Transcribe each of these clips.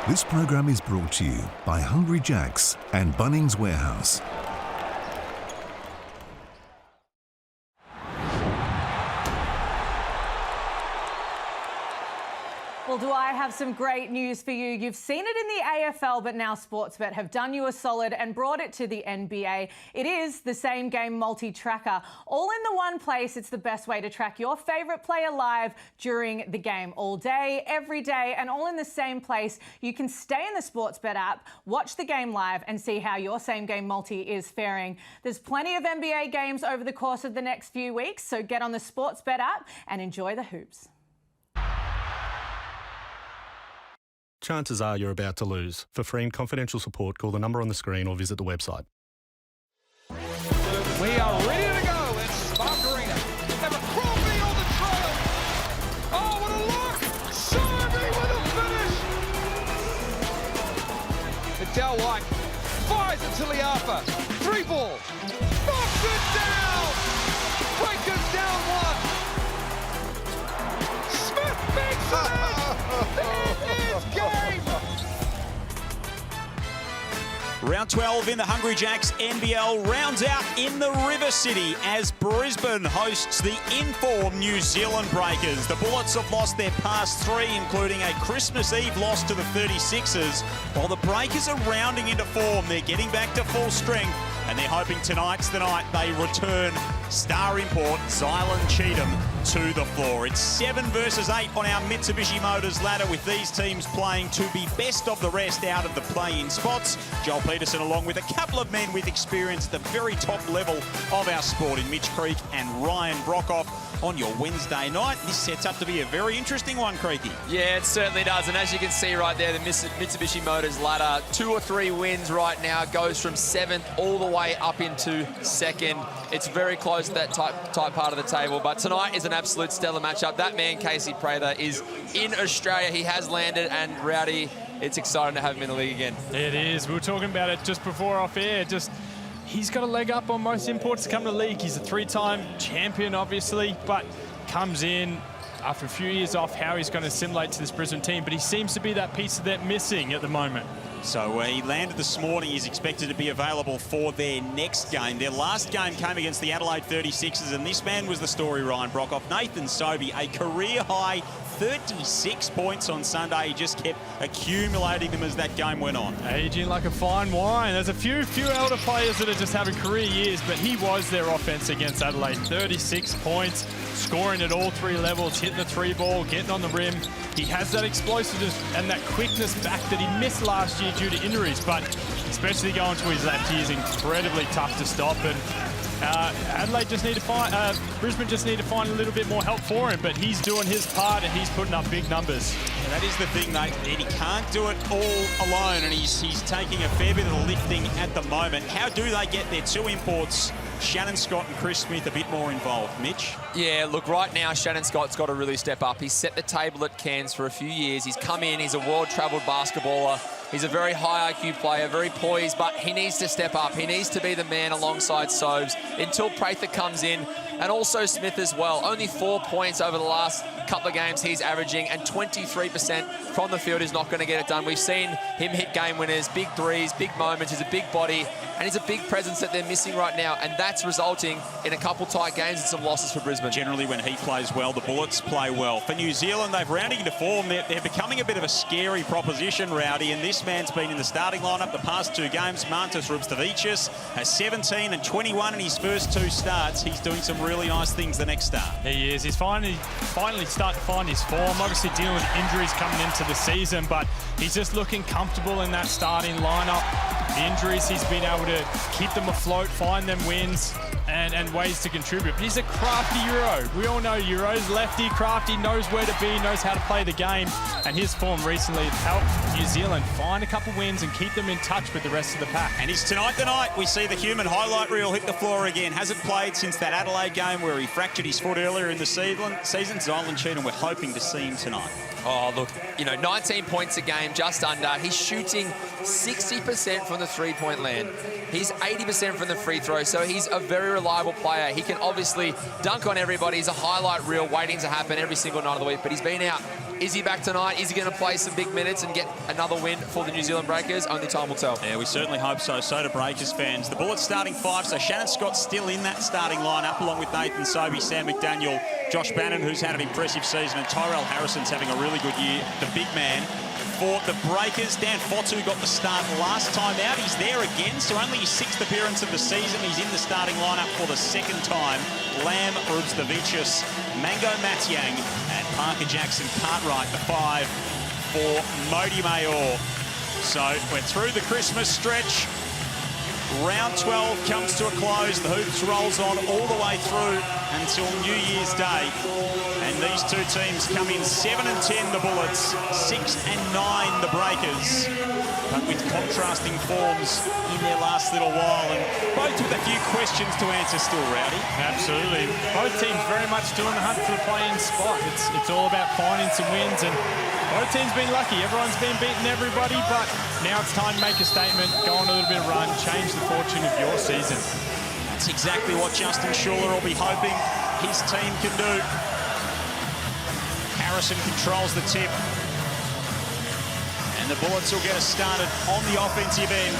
This program is brought to you by Hungry Jack's and Bunnings Warehouse. Well, do I have some great news for you? You've seen it in the AFL, but now Sportsbet have done you a solid and brought it to the NBA. It is the same game multi-tracker. All in the one place, it's the best way to track your favourite player live during the game all day, every day, and all in the same place. You can stay in the Sportsbet app, watch the game live and see how your same game multi is faring. There's plenty of NBA games over the course of the next few weeks, so get on the Sportsbet app and enjoy the hoops. Chances are you're about to lose. For free and confidential support, call the number on the screen or visit the website. We are ready to go. It's Spark Arena. Have a Crawford on the trail. Oh, what a look! Sarby with a finish. Adele White fires it to Liafa. 3-ball. Knocks it down. Breakers down one. Smith makes it. It is game. Round 12 in the Hungry Jacks NBL rounds out in the River City as Brisbane hosts the in-form New Zealand Breakers. The Bullets have lost their past three, including a Christmas Eve loss to the 36ers. While the Breakers are rounding into form, they're getting back to full strength and they're hoping tonight's the night they return star import Zylan Cheatham to the floor. It's 7 versus 8 on our Mitsubishi Motors ladder, with these teams playing to be best of the rest out of the play-in spots. Joel Peterson, along with a couple of men with experience at the very top level of our sport in Mitch Creek and Ryan Brockhoff on your Wednesday night. This sets up to be a very interesting one, Creaky. Yeah, it certainly does. And as you can see right there, the Mitsubishi Motors ladder, 2 or 3 wins right now, goes from 7th all the way up into 2nd. It's very close to that tight part of the table. But tonight is an absolute stellar matchup. That man, Casey Prather, is in Australia. He has landed, and Rowdy, it's exciting to have him in the league again. It is. We were talking about it just before off air. He's got a leg up on most imports to come to the league. He's a 3-time champion, obviously, but comes in after a few years off. How he's going to assimilate to this Brisbane team, but he seems to be that piece that missing at the moment. So he landed this morning. He's expected to be available for their next game. Their last game came against the Adelaide 36ers, and this man was the story, Ryan Brockhoff. Nathan Sobey, a career-high 36 points on Sunday. He just kept accumulating them as that game went on. Aging like a fine wine. There's a few elder players that are just having career years, but he was their offense against Adelaide. 36 points, scoring at all 3 levels, hitting the 3-ball, getting on the rim. He has that explosiveness and that quickness back that he missed last year due to injuries, but especially going to his left, he is incredibly tough to stop. And Adelaide just need to find, Brisbane just need to find a little bit more help for him, but he's doing his part and he's putting up big numbers. And that is the thing, mate. He can't do it all alone, and he's taking a fair bit of the lifting at the moment. How do they get their 2 imports, Shannon Scott and Chris Smith, a bit more involved? Mitch? Yeah, look, right now, Shannon Scott's got to really step up. He's set the table at Cairns for a few years. He's come in, he's a world-travelled basketballer. He's a very high IQ player, very poised, but he needs to step up. He needs to be the man alongside Sobes until Prather comes in, and also Smith as well. Only 4 points over the last couple of games he's averaging, and 23% from the field is not going to get it done. We've seen him hit game winners, big threes, big moments. He's a big body, and he's a big presence that they're missing right now, and that's resulting in a couple tight games and some losses for Brisbane. Generally, when he plays well, the Bullets play well. For New Zealand, they've rounded into form. They're becoming a bit of a scary proposition, Rowdy, and this man's been in the starting lineup the past 2 games. Mantas Rubstavicius has 17 and 21 in his first 2 starts. He's doing some really nice things the next start. He is. He's finally starting to find his form. Obviously dealing with injuries coming into the season, but he's just looking comfortable in that starting lineup. The injuries, he's been able to keep them afloat, find them wins, and ways to contribute. But he's a crafty Euro. We all know Euros. Lefty, crafty, knows where to be, knows how to play the game. And his form recently has helped New Zealand find a couple wins and keep them in touch with the rest of the pack. And it's tonight the night we see the human highlight reel hit the floor again. Hasn't played since that Adelaide game where he fractured his foot earlier in the season. Zylan Cheatham, we're hoping to see him tonight. Oh, look, 19 points a game, just under. He's shooting 60% from the three-point land. He's 80% from the free throw, so he's a very reliable player. He can obviously dunk on everybody. He's a highlight reel waiting to happen every single night of the week, but he's been out. Is he back tonight? Is he going to play some big minutes and get another win for the New Zealand Breakers? Only time will tell. Yeah, we certainly hope so. So do Breakers fans. The Bullets starting 5, so Shannon Scott's still in that starting lineup, along with Nathan Sobey, Sam McDaniel, Josh Bannon, who's had an impressive season, and Tyrell Harrison's having a really good year, the big man. For the Breakers, Dan Fotu got the start last time out. He's there again, so only his 6th appearance of the season. He's in the starting lineup for the 2nd time. Lamb, Rubstavicius, Mango Matiang, and Parker Jackson Cartwright, the 5 for Modi Mayor. So we're through the Christmas stretch. Round 12 comes to a close. The hoops rolls on all the way through until New Year's Day. And these two teams come in 7 and 10, the Bullets, 6 and 9, the Breakers. But with contrasting forms in their last little while, and both with a few questions to answer still, Rowdy. Absolutely. Both teams very much still in the hunt for the play-in spot. It's all about finding some wins, and both teams been lucky. Everyone's been beating everybody, but now it's time to make a statement, go on a little bit of run, change the fortune of your season. That's exactly what Justin Schuller will be hoping his team can do. Harrison controls the tip. And the Bullets will get us started on the offensive end.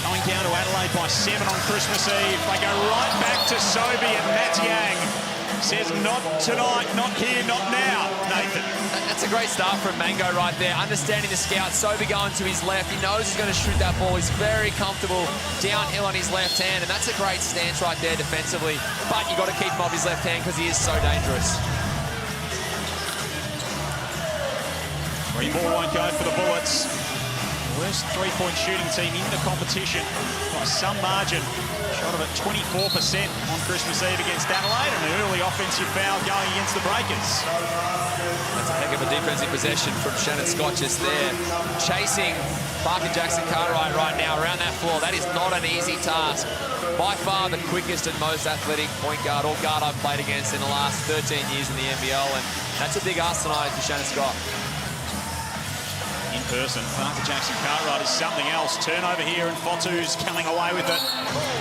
Going down to Adelaide by 7 on Christmas Eve. They go right back to Sobey, and Matiang says, not tonight, not here, not now, Nathan. That's a great start from Mango right there. Understanding the scout, Sobey going to his left. He knows he's going to shoot that ball. He's very comfortable downhill on his left hand, and that's a great stance right there defensively. But you've got to keep him off his left hand because he is so dangerous. 3-ball won't go for the Bullets. Worst three-point shooting team in the competition by some margin. Shot of it 24% on Christmas Eve against Adelaide, and the early offensive foul going against the Breakers. That's a heck of a defensive possession from Shannon Scott just there. Chasing Parker Jackson Cartwright right now around that floor. That is not an easy task. By far the quickest and most athletic point guard or guard I've played against in the last 13 years in the NBL, and that's a big ask tonight for Shannon Scott. In person, Parker Jackson Cartwright is something else. Turnover here, and Fotu's coming away with it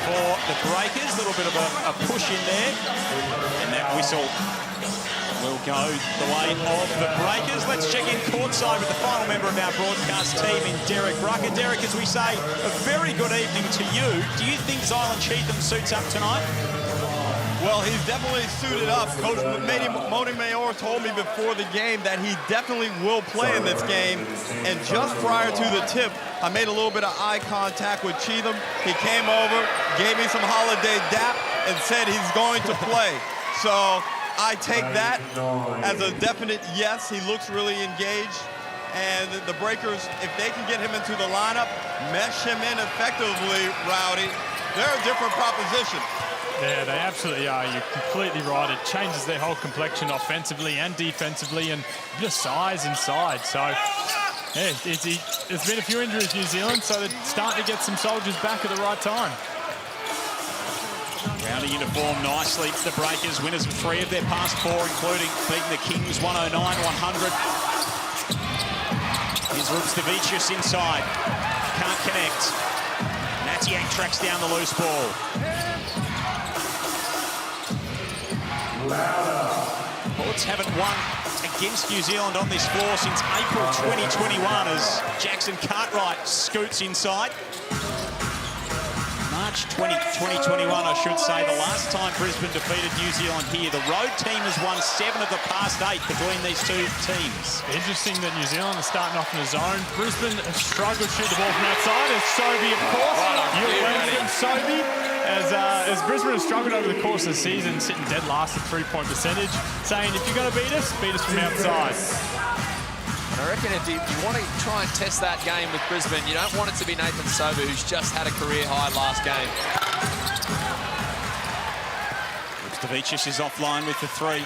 for the Breakers. A little bit of a push in there, and that whistle will go the way of the Breakers. Let's check in courtside with the final member of our broadcast team in Derek Rucker. Derek, as we say, a very good evening to you. Do you think Zylan Cheatham suits up tonight? Well, he's definitely suited up. Coach Modi Mayor told me before the game that he definitely will play in this game. And just prior to the tip, I made a little bit of eye contact with Cheatham. He came over, gave me some holiday dap, and said he's going to play. So I take that as a definite yes. He looks really engaged. And the Breakers, if they can get him into the lineup, mesh him in effectively, Rowdy, they're a different proposition. Yeah, they absolutely are. You're completely right. It changes their whole complexion offensively and defensively, and just size inside. So, yeah, there's been a few injuries, New Zealand, so they're starting to get some soldiers back at the right time. Rounding into form nicely, the Breakers, winners of 3 of their past 4, including beating the Kings 109-100. Here's Rubstavicius inside. Can't connect. Matiang tracks down the loose ball. Bullets haven't won against New Zealand on this floor since April 2021 as Jackson Cartwright scoots inside. March 2021, I should say, the last time Brisbane defeated New Zealand here. The road team has won 7 of the past 8 between these two teams. Interesting that New Zealand are starting off in the zone. Brisbane has struggled to shoot the ball from outside. As Sobey, of course. You're welcome, Sobey. As Brisbane has struggled over the course of the season, sitting dead last at three-point percentage, saying if you're going to beat us from outside. And I reckon if you want to try and test that game with Brisbane, you don't want it to be Nathan Sobey, who's just had a career high last game. Rubstavicius is offline with the 3.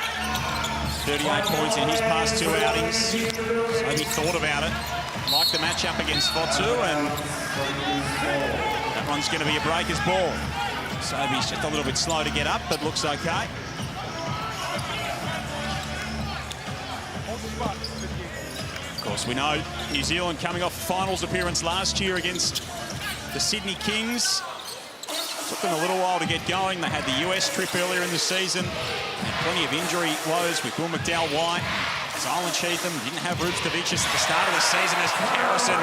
38 points in his past 2 outings. So he thought about it. Liked the matchup against Fotu, and that one's going to be a Breakers ball. Sobey's just a little bit slow to get up, but looks okay. Of course, we know New Zealand coming off a finals appearance last year against the Sydney Kings. Took them a little while to get going. They had the US trip earlier in the season. And plenty of injury woes with Will McDowell-White. Zylan Cheatham didn't have Rubes Davicius at the start of the season as Harrison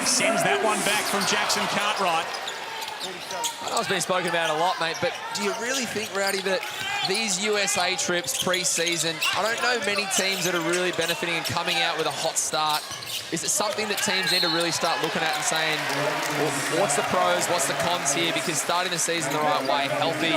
sends that one back from Jackson Cartwright. I know it's been spoken about a lot, mate, but do you really think, Rowdy, that these USA trips pre-season, I don't know many teams that are really benefiting and coming out with a hot start. Is it something that teams need to really start looking at and saying, well, what's the pros, what's the cons here? Because starting the season the right way, healthy,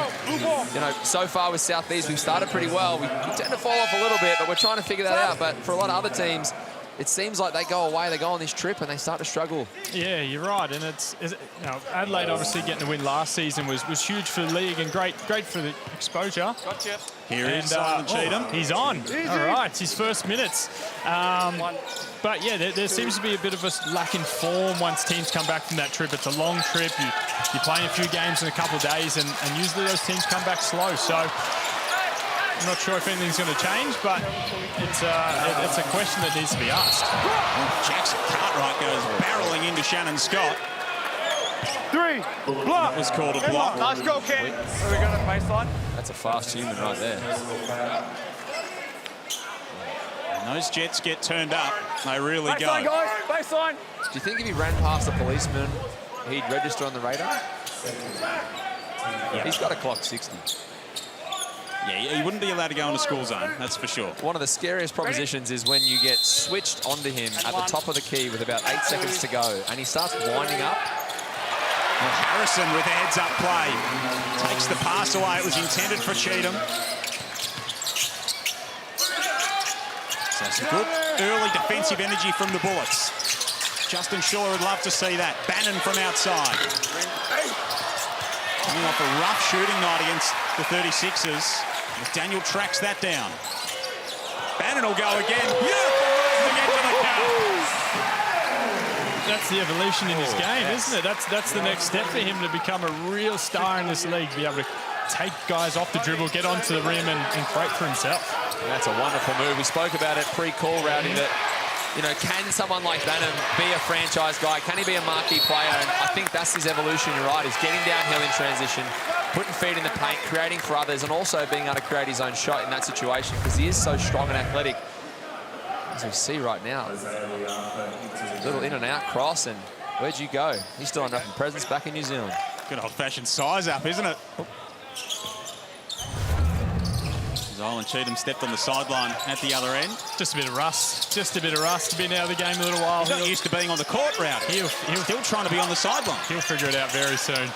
you know, so far with South East, we've started pretty well. We tend to fall off a little bit, but we're trying to figure that out. But for a lot of other teams, it seems like they go away, they go on this trip, and they start to struggle. Yeah, you're right. And it's you know, Adelaide obviously getting a win last season was huge for the league and great for the exposure. Gotcha. Here is Zylan Cheatham. He's on. Easy. All right, it's his first minutes. But yeah, there seems to be a bit of a lack in form once teams come back from that trip. It's a long trip. You're playing a few games in a couple of days, and usually those teams come back slow. So I'm not sure if anything's going to change, but it's a question that needs to be asked. Jackson Cartwright goes barreling into Shannon Scott. Three, block. That was called a block. Nice go, Ken. Where we got a baseline? That's a fast human right there. And those Jets get turned up. They really baseline, go. Guys, baseline. Do you think if he ran past the policeman, he'd register on the radar? Yeah. He's got a clock 60. Yeah, he wouldn't be allowed to go in the school zone, that's for sure. One of the scariest propositions is when you get switched onto him at the top of the key with about 8 seconds to go, and he starts winding up. Well, Harrison with a heads-up play. Takes the pass away. It was intended for Cheatham. So some good early defensive energy from the Bullets. Justin Schuller would love to see that. Bannon from outside. Coming off a rough shooting night against the 36ers. Daniel tracks that down. Bannon will go again. Beautiful to get to the cup. That's the evolution in his game, isn't it? That's the next step for him to become a real star in this league, be able to take guys off the dribble, get onto the rim and create for himself. That's a wonderful move. We spoke about it pre-call, Rowdy, that, you know, can someone like Bannon be a franchise guy? Can he be a marquee player? And I think that's his evolution, you're right, is getting downhill in transition, putting feet in the paint, creating for others, and also being able to create his own shot in that situation because he is so strong and athletic. As we see right now, little in and out cross, and where'd you go? He's still enough in presence back in New Zealand. Good old-fashioned size up, isn't it? Zylan Cheatham stepped on the sideline at the other end. Just a bit of rust. Just a bit of rust. Been out of the game a little while. He's not used to being on the court route. He's still trying to be on the sideline. He'll figure it out very soon.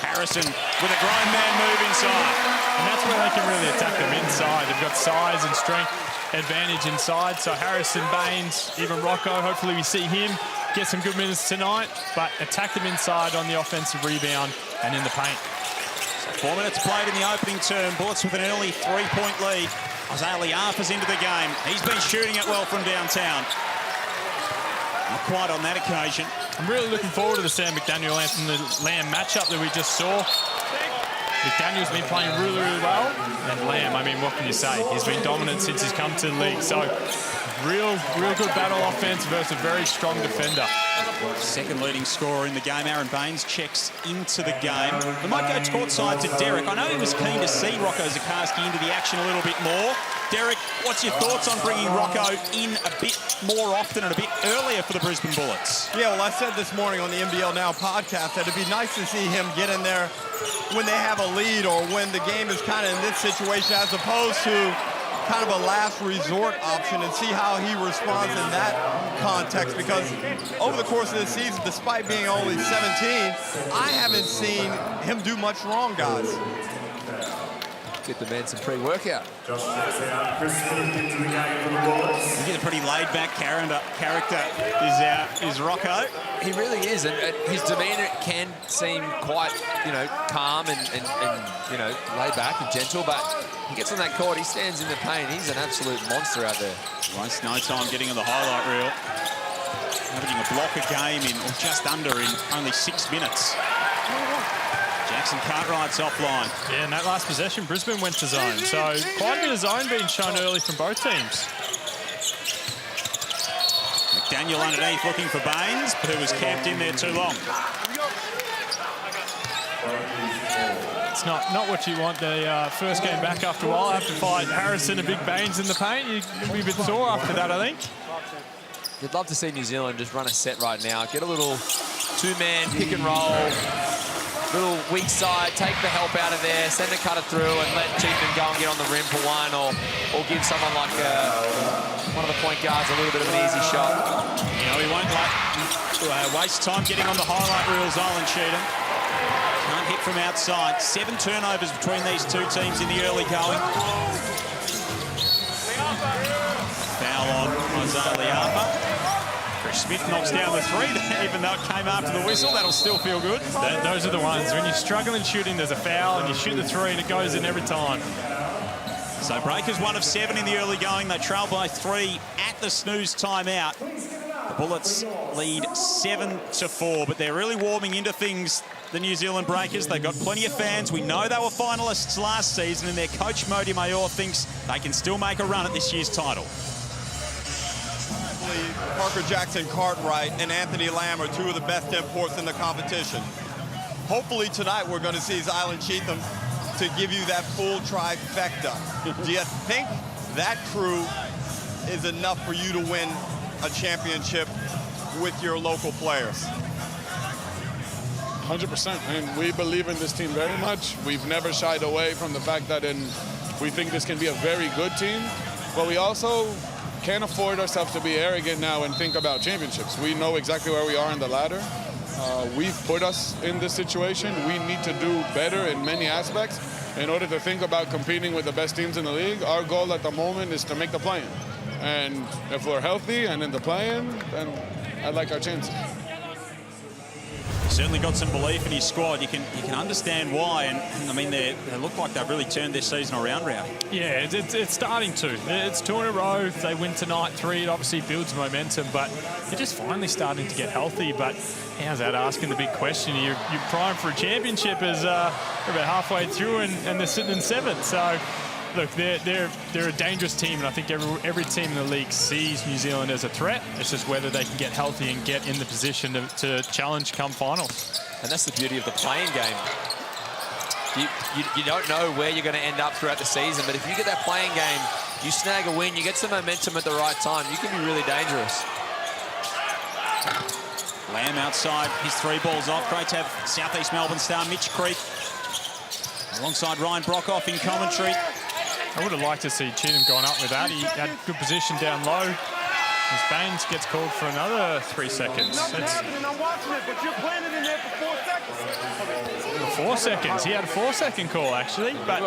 Harrison with a grown man move inside. And that's where they can really attack them inside. They've got size and strength advantage inside. So Harrison, Baines, even Rocco, hopefully we see him get some good minutes tonight, but attack them inside on the offensive rebound and in the paint. So 4 minutes played in the opening term. Bullets with an early three-point lead. Isaiah Liafa's into the game. He's been shooting it well from downtown. Not quite on that occasion. I'm really looking forward to the Sam McDaniel and the Lamb matchup that we just saw. McDaniel's been playing really, really well. And Lamb, I mean, what can you say? He's been dominant since he's come to the league. So real good battle offense versus a very strong defender. Second leading scorer in the game, Aaron Baines, checks into the game. We might go courtside to Derek. I know he was keen to see Rocco Zikarsky into the action a little bit more. Derek, what's your thoughts on bringing Rocco in a bit more often and a bit earlier for the Brisbane Bullets? Yeah, well, I said this morning on the NBL Now podcast that it'd be nice to see him get in there when they have a lead or when the game is kind of in this situation as opposed to kind of a last resort option and see how he responds in that context, because over the course of this season, despite being only 17, I haven't seen him do much wrong, guys. Get the man some pre-workout. He's a pretty laid-back character, is Rocco. He really is, and his demeanour can seem quite, you know, calm and you know, laid back and gentle, but he gets on that court, he stands in the paint, he's an absolute monster out there. Wastes no time getting on the highlight reel. Averaging a block a game in, or just under, in only 6 minutes. Jackson Cartwright's offline. Yeah, and that last possession, Brisbane went to zone. So quite a bit of zone being shown early from both teams. Daniel underneath looking for Baines, who was camped in there too long. It's not what you want the first game back after a while. After fight Harrison and Big Baines in the paint, you'll be a bit sore after that, I think. You'd love to see New Zealand just run a set right now. Get a little two-man pick and roll, little weak side, take the help out of there, send a cutter through and let Cheatham go and get on the rim for one, or give someone like one of the point guards a little bit of an easy shot. You know, he won't waste time getting on the highlight reels, Island Cheatham. Can't hit from outside. 7 turnovers between these two teams in the early going. Foul on Isaiah Liapa. Chris Smith knocks down the 3, even though it came after the whistle. That'll still feel good. Those are the ones. When you're struggling shooting, there's a foul, and you shoot the 3, and it goes in every time. So Breakers 1 of 7 in the early going. They trail by 3 at the snooze timeout. The Bullets lead 7-4, but they're really warming into things, the New Zealand Breakers. They've got plenty of fans. We know they were finalists last season, and their coach, Modi Mayor, thinks they can still make a run at this year's title. Parker Jackson Cartwright and Anthony Lamb are 2 of the best imports in the competition. Hopefully tonight we're going to see Island Cheatham to give you that full trifecta. Do you think that crew is enough for you to win a championship with your local players? 100%. And we believe in this team very much. We've never shied away from the fact that we think this can be a very good team, but we also can't afford ourselves to be arrogant now and think about championships. We know exactly where we are in the ladder. We've put us in this situation. We need to do better in many aspects in order to think about competing with the best teams in the league. Our goal at the moment is to make the play-in. And if we're healthy and in the play-in, then I like our chances. Certainly got some belief in his squad. You can understand why, and I mean they look like they've really turned their season around, Rowdy. Yeah, it's starting to. It's 2 in a row. If they win tonight, 3, it obviously builds momentum, but they're just finally starting to get healthy. But how's that asking the big question? You're primed for a championship as we're about halfway through, and they're sitting in 7th. So look, they're a dangerous team, and I think every team in the league sees New Zealand as a threat. It's just whether they can get healthy and get in the position to challenge come finals. And that's the beauty of the playing game. You don't know where you're going to end up throughout the season, but if you get that playing game, you snag a win, you get some momentum at the right time, you can be really dangerous. Lamb outside, his 3 balls off. Great to have Southeast Melbourne star Mitch Creek alongside Ryan Brockhoff in commentary. I would have liked to see Cheatham going up with that. He had good position down low. As Baines gets called for another 3 seconds. I'm watching it, but you're playing it in there for 4 seconds. 4 seconds. He had a 4-second call, actually. But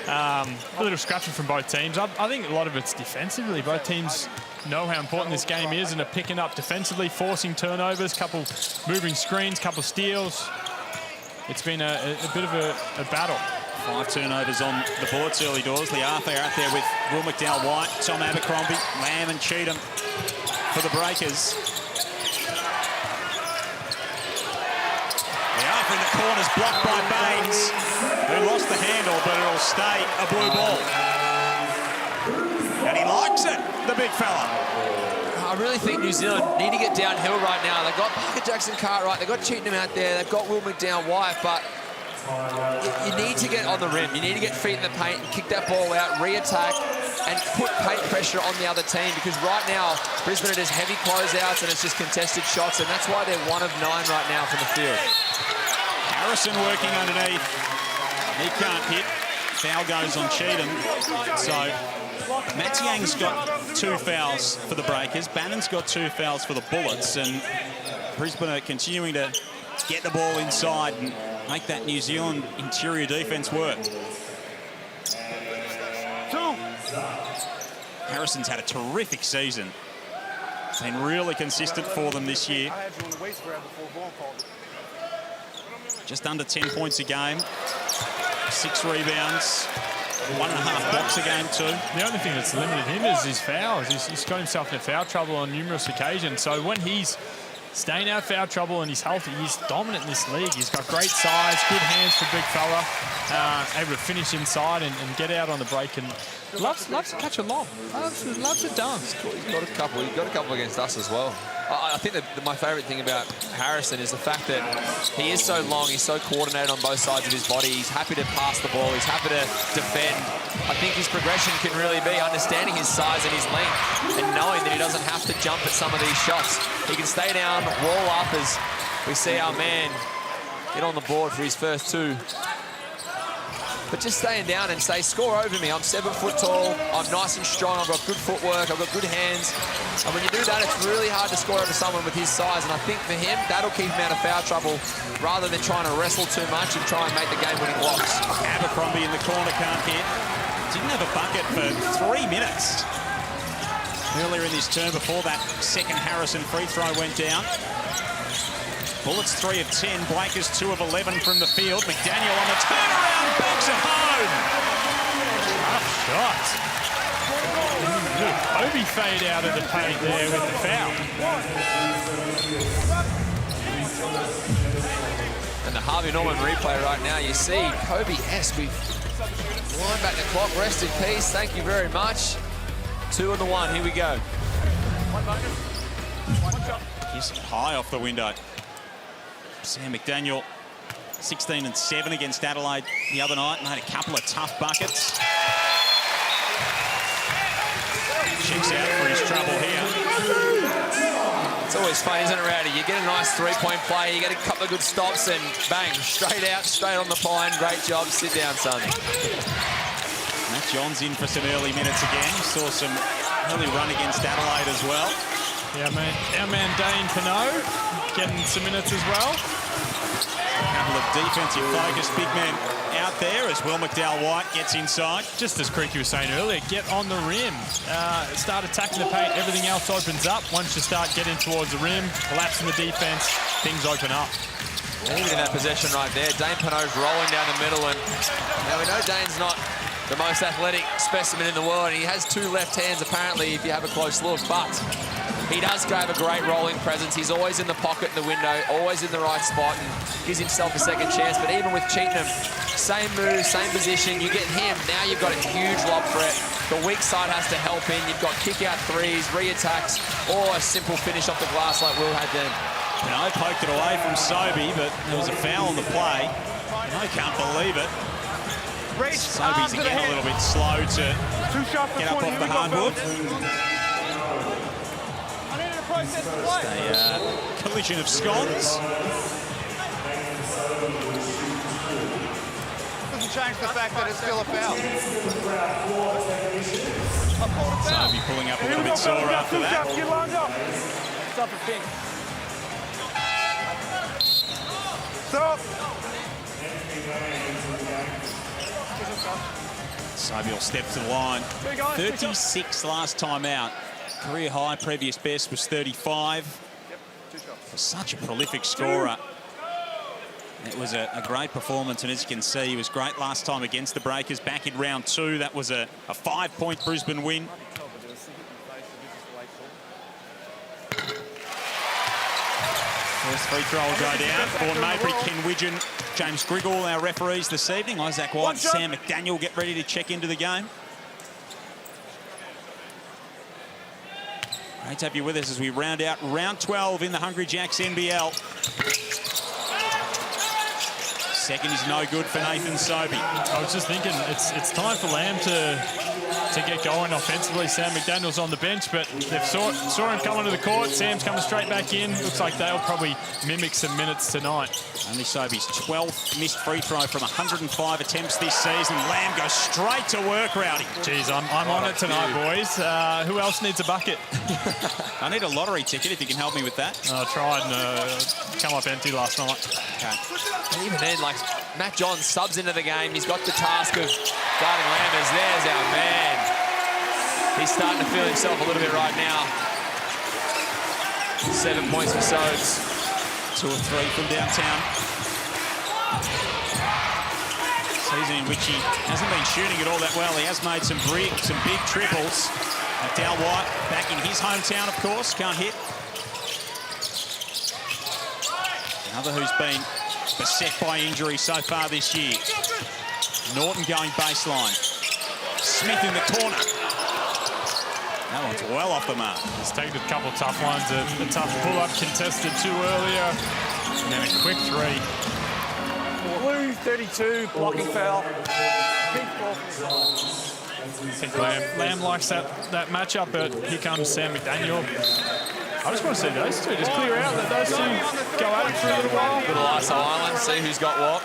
a little scratching from both teams. I think a lot of it's defensively. Both teams know how important this game is and are picking up defensively, forcing turnovers, couple moving screens, couple steals. It's been a bit of a battle. 5 turnovers on the Bullets early doors. Liapa out there with Will McDowell-White, Tom Abercrombie, Lamb and Cheatham for the Breakers. Liapa in the corner's blocked by Baines, who lost the handle, but it'll stay a blue ball. And he likes it, the big fella. I really think New Zealand need to get downhill right now. They've got Parker Jackson Cartwright, they've got Cheatham out there, they've got Will McDowell-White, but you need to get on the rim. You need to get feet in the paint and kick that ball out, re-attack, and put paint pressure on the other team, because right now, Brisbane are just heavy closeouts and it's just contested shots, and that's why they're 1 of 9 right now from the field. Harrison working underneath. He can't hit. Foul goes on Cheatham. So Matiang's got 2 fouls for the Breakers. Bannon's got 2 fouls for the Bullets, and Brisbane are continuing to get the ball inside and make that New Zealand interior defense work. 2. Harrison's had a terrific season. Been really consistent for them this year. Just under 10 points a game, 6 rebounds, 1.5 blocks a game too. The only thing that's limited him is his fouls. He's got himself in foul trouble on numerous occasions. So when he's staying out of foul trouble and he's healthy, he's dominant in this league. He's got great size, good hands for a big fella, able to finish inside and get out on the break, and loves to catch a lob. Loves it done. He's got a couple against us as well. I think that my favourite thing about Harrison is the fact that he is so long, he's so coordinated on both sides of his body, he's happy to pass the ball, he's happy to defend. I think his progression can really be understanding his size and his length and knowing that he doesn't have to jump at some of these shots. He can stay down, wall up as we see our man get on the board for his first two. But just staying down and say, score over me. I'm 7 foot tall, I'm nice and strong, I've got good footwork, I've got good hands. And when you do that, it's really hard to score over someone with his size. And I think for him, that'll keep him out of foul trouble rather than trying to wrestle too much and try and make the game-winning blocks. Abercrombie in the corner, can't hit. Didn't have a bucket for 3 minutes. Earlier in this term, before that second Harrison free throw went down. Bullets 3 of 10, Blakers 2 of 11 from the field. McDaniel on the turnaround, banks it home. Tough shot. Look, Kobe fade out of the paint there with the foul. And the Harvey Norman replay right now, you see Kobe-esque. We've wind back the clock, rest in peace, thank you very much. 2 on the 1, here we go. He's high off the window. Sam McDaniel, 16 and 7 against Adelaide the other night. Made a couple of tough buckets. Checks out for his trouble here. It's always fun, isn't it, Rowdy? You get a nice three-point play, you get a couple of good stops, and bang, straight out, straight on the pine. Great job. Sit down, son. Matt John's in for some early minutes again. Saw some early run against Adelaide as well. Yeah, man. Our man Dane Pinot getting some minutes as well. A couple of defensive focused big men out there as Will McDowell-White gets inside. Just as Creaky was saying earlier, get on the rim. Start attacking the paint, everything else opens up. Once you start getting towards the rim, collapsing the defense, things open up. Even in that possession right there, Dane Pinot's rolling down the middle, and now we know Dane's not the most athletic specimen in the world, and he has 2 left hands apparently if you have a close look, but he does have a great rolling presence. He's always in the pocket in the window, always in the right spot, and gives himself a second chance. But even with Cheatham, same move, same position, you get him, now you've got a huge lob threat. The weak side has to help in. You've got kick-out threes, re-attacks, or a simple finish off the glass like Will had then. Pinot poked it away from Sobey, but there was a foul on the play. I can't believe it. Sobey's again a little bit slow to get up off the hardwood. A collision of scones. Doesn't change the fact that it's still a foul. Sobey pulling up a little bit sore after that. Get lined up. Stop it, Pink. Stop. Sobey will step to the line. 36 last time out. Career high, previous best was 35. For such a prolific scorer. It was a great performance, and as you can see, he was great last time against the Breakers. Back in round 2, that was a 5-point Brisbane win. First free throw will go down. Vaughan Mabry, Ken Widgeon, James Griggle, our referees this evening. Isaac White and Sam McDaniel get ready to check into the game. Great to have you with us as we round out round 12 in the Hungry Jacks NBL. Second is no good for Nathan Sobey. I was just thinking it's time for Lamb to get going offensively. Sam McDaniel's on the bench, but they've saw him coming to the court. Sam's coming straight back in. Looks like they'll probably mimic some minutes tonight. Only Sobey's 12th missed free throw from 105 attempts this season. Lamb goes straight to work, Rowdy. Geez, I'm on it tonight, boys. Who else needs a bucket? I need a lottery ticket if you can help me with that. I tried and come up empty last night. Okay. Even then, like, Matt John subs into the game. He's got the task of guarding Lammers. There's our man. He's starting to feel himself a little bit right now. 7 points for Sodes. 2 of 3 from downtown. Season in which he hasn't been shooting it all that well. He has made some big triples. McDowell-White back in his hometown, of course. Can't hit. Another who's been beset by injury so far this year. Norton going baseline. Smith in the corner. That one's well off the mark. He's taken a couple tough ones. A tough pull-up contested too earlier. And then a quick three. Blue 32, blocking foul. Pink ball. I think Lamb likes that matchup, but here comes Sam McDaniel. I just want to see those two just clear out, let those two go at it for a little while. Little ISO island, see who's got what.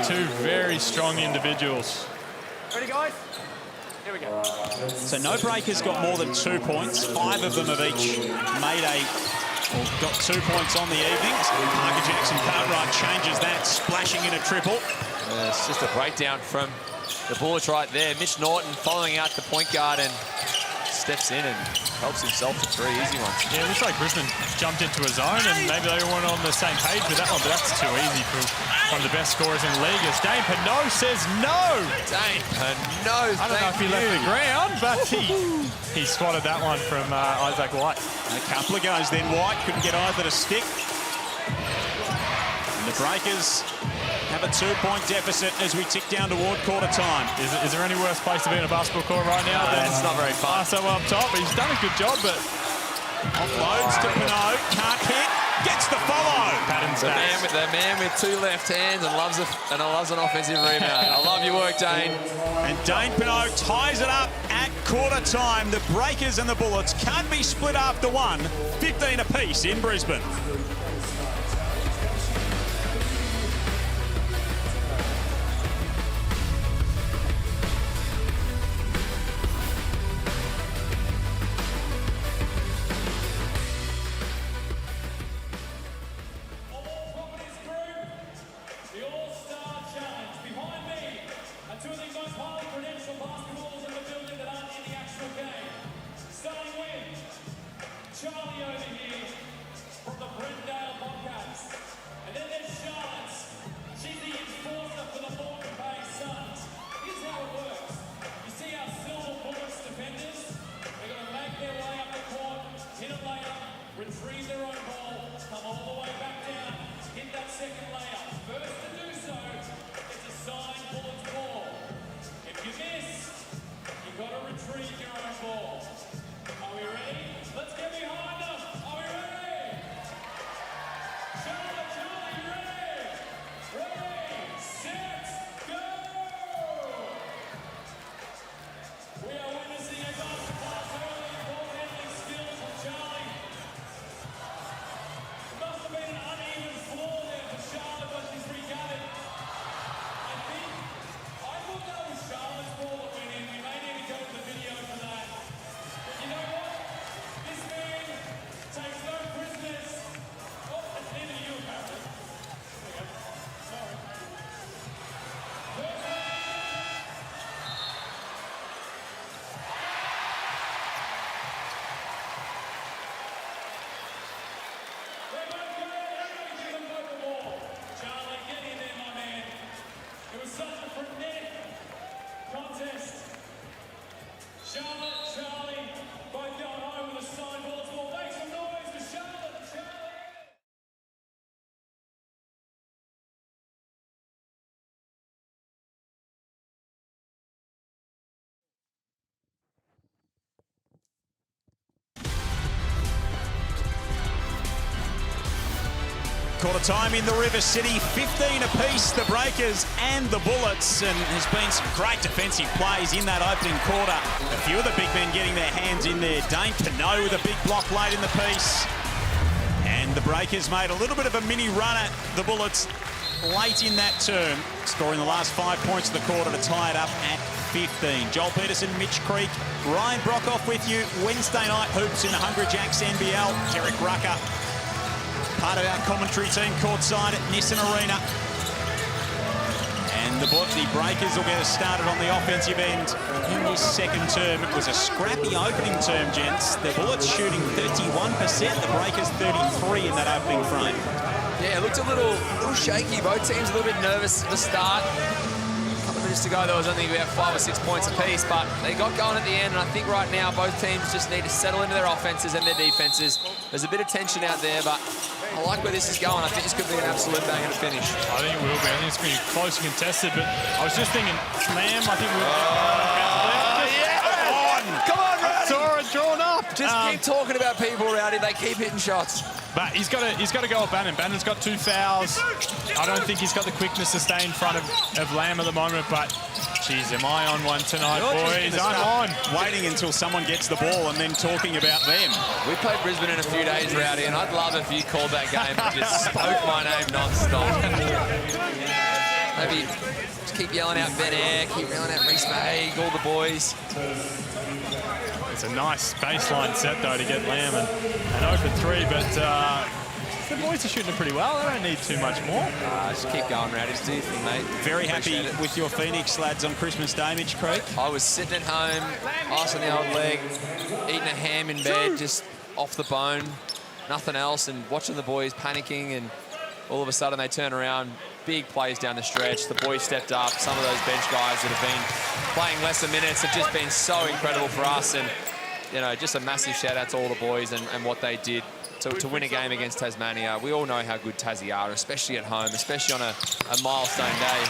Two very strong individuals. Ready, guys? Here we go. So no breakers got more than 2 points. 5 of them have each got 2 points on the evening. Parker Jackson Cartwright changes that, splashing in a triple. It's just a breakdown from the Bullets right there. Mitch Norton following out the point guard and steps in and helps himself to 3 easy ones. Yeah, it looks like Brisbane jumped into a zone and maybe they weren't on the same page with that one, but that's too easy for one of the best scorers in the league. As Dane Pinot says no. Dane Pinot, I don't know if he left the ground, but he spotted that one from Isaac White. A couple of goes then. White couldn't get either to stick. And the Breakers have a 2-point deficit as we tick down toward quarter time. Is there any worse place to be in a basketball court right now? It's not very fun. Arso up top, he's done a good job, but offloads to Pinot, can't hit, gets the follow. Patton's the man with 2 left hands and loves an offensive rebound. I love your work, Dane. And Dane Pinot ties it up at quarter time. The Breakers and the Bullets can't be split after one. 15 apiece in Brisbane. Retrieve their own ball, come all the way back down, hit that second layup. First to do so, it's a signed Bullets ball. If you miss, you've got to retrieve your own ball. Are we ready? Let's get behind them. Are we ready? Charlie, you ready? Ready, set, go! We are witnessing a masterclass early ball handling skills from Charlie. Must have been an uneven floor there for Charlotte when she's regathered. I thought that was Charlotte's ball that went in. We may need to go to the video for that. But you know what? This man takes no prisoners. Oh, that's neither you apparently. There we go. Sorry. Charlie, get in there, my man. It was such a frenetic contest. Charlotte, Charlie, both going home with a signed Bullets ball. Make some noise for Charlotte and Charlie. Quarter time in the River City, 15 apiece, the Breakers and the Bullets, and there's been some great defensive plays in that opening quarter. A few of the big men getting their hands in there. Dane Pinot with a big block late in the piece. And the Breakers made a little bit of a mini run at the Bullets late in that term, scoring the last 5 points of the quarter to tie it up at 15. Joel Peterson, Mitch Creek, Ryan Brockhoff with you. Wednesday night hoops in the Hungry Jacks NBL. Derek Rucker, part of our commentary team courtside at Nissan Arena. And the Breakers will get us started on the offensive end in this second term. It was a scrappy opening term, gents. The Bullets shooting 31%, the Breakers 33% in that opening frame. Yeah, it looked a little shaky. Both teams a little bit nervous at the start. A couple of minutes to go, there was only about 5 or 6 points apiece, but they got going at the end, and I think right now both teams just need to settle into their offenses and their defenses. There's a bit of tension out there, but I like where this is going. I think this could be an absolute banger to finish. I think it will be. I think it's going to be close and contested, but I was just thinking Lamb, I think we'll Come on, I saw it drawn up. Just keep talking about people around him. They keep hitting shots. But he's got to go at Bannon. Bannon's got 2 fouls. I don't think he's got the quickness to stay in front of Lamb at the moment, but geez, am I on one tonight, boys? I'm on. Waiting until someone gets the ball and then talking about them. We played Brisbane in a few days, Rowdy, and I'd love if you called that game and just spoke my name non-stop. Maybe just keep yelling out Ben Air, keep yelling out Reese May, all the boys. It's a nice baseline set, though, to get Lamb an open 3, but the boys are shooting it pretty well. They don't need too much more. Just keep going, Rowdy. Just do your thing, mate. Very happy with your Phoenix lads on Christmas Day, Mitch Creek. I was sitting at home, ice on the old leg, eating a ham in bed, just off the bone, nothing else, and watching the boys panicking, and all of a sudden they turn around. Big plays down the stretch. The boys stepped up. Some of those bench guys that have been playing lesser minutes have just been so incredible for us. And, you know, just a massive shout out to all the boys and what they did to win a game against Tasmania. We all know how good Tassie are, especially at home, especially on a milestone day.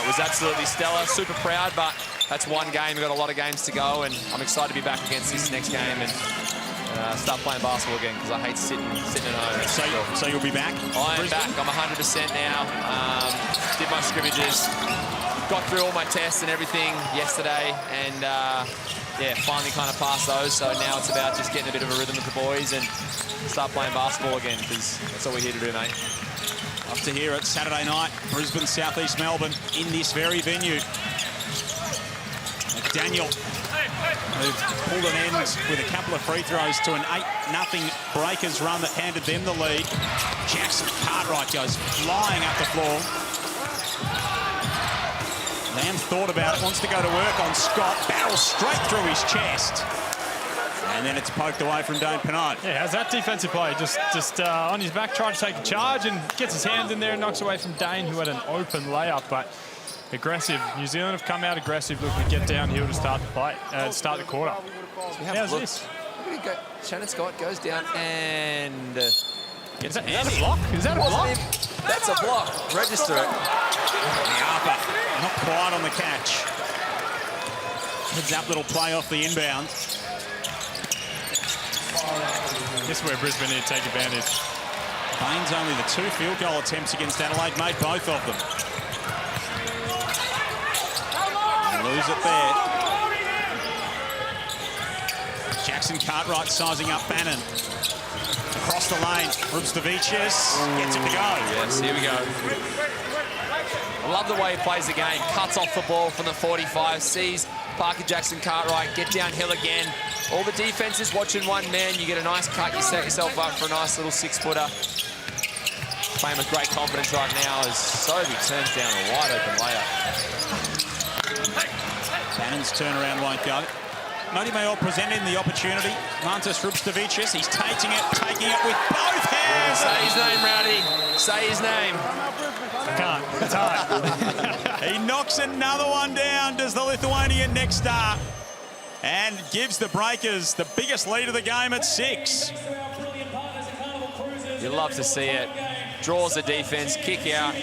Was absolutely stellar. Super proud, but that's one game. We've got a lot of games to go, and I'm excited to be back against this next game and start playing basketball again, because I hate sitting at home. So you'll be back? I am back. I'm 100% now. Did my scrimmages, got through all my tests and everything yesterday, and yeah, finally kind of passed those. So now it's about just getting a bit of a rhythm with the boys and start playing basketball again, because that's all we're here to do, mate. Up to here at Saturday night, Brisbane, Southeast Melbourne, in this very venue. Daniel, who've pulled an end with a couple of free throws to an 8-0 Breakers run that handed them the lead. Jackson Cartwright goes flying up the floor. Lamb thought about it, wants to go to work on Scott, barrels straight through his chest. And then it's poked away from Dane Pinard. Yeah, how's that defensive play? Just on his back, trying to take a charge and gets his hands in there and knocks away from Dane, who had an open layup, but aggressive. New Zealand have come out aggressive, looking to get downhill to start the play, start the quarter. So how's this? Shannon Scott goes down and... Is that a block? Is that a block? That's a block. Register it. Niapa, not quite on the catch. Heads up, little play off the inbound. This is where Brisbane need to take advantage. Baines only the 2 field goal attempts against Adelaide, made both of them. Lose it there. Jackson Cartwright sizing up Bannon. Across the lane, Rubstavicius gets it to go. Yes, here we go. I love the way he plays the game. Cuts off the ball from the 45, sees Parker Jackson Cartwright get downhill again. All the defense is watching one man. You get a nice cut, you set yourself up for a nice little 6-footer. Playing with great confidence right now as Sobey turns down a wide open layup. Bannon's turnaround won't go. Modi Mayor presenting the opportunity. Mantas Rubstavicius, he's taking it with both hands. Say his name, Rowdy. Say his name. I can't. It's hard. He knocks another one down, does the Lithuanian next star, and gives the Breakers the biggest lead of the game at 6. You love to see it. Draws the defense, kick out.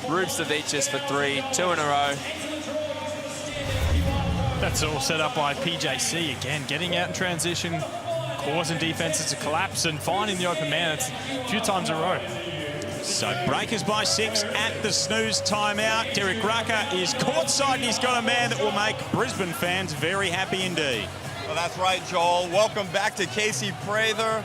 Rubstavicius for 3, 2 in a row. That's all set up by PJC again, getting out in transition, causing defenses to collapse and finding the open man. It's a few times in a row. So Breakers by 6 at the snooze timeout. Derek Rucker is courtside and he's got a man that will make Brisbane fans very happy indeed. Well, that's right, Joel. Welcome back to Casey Prather,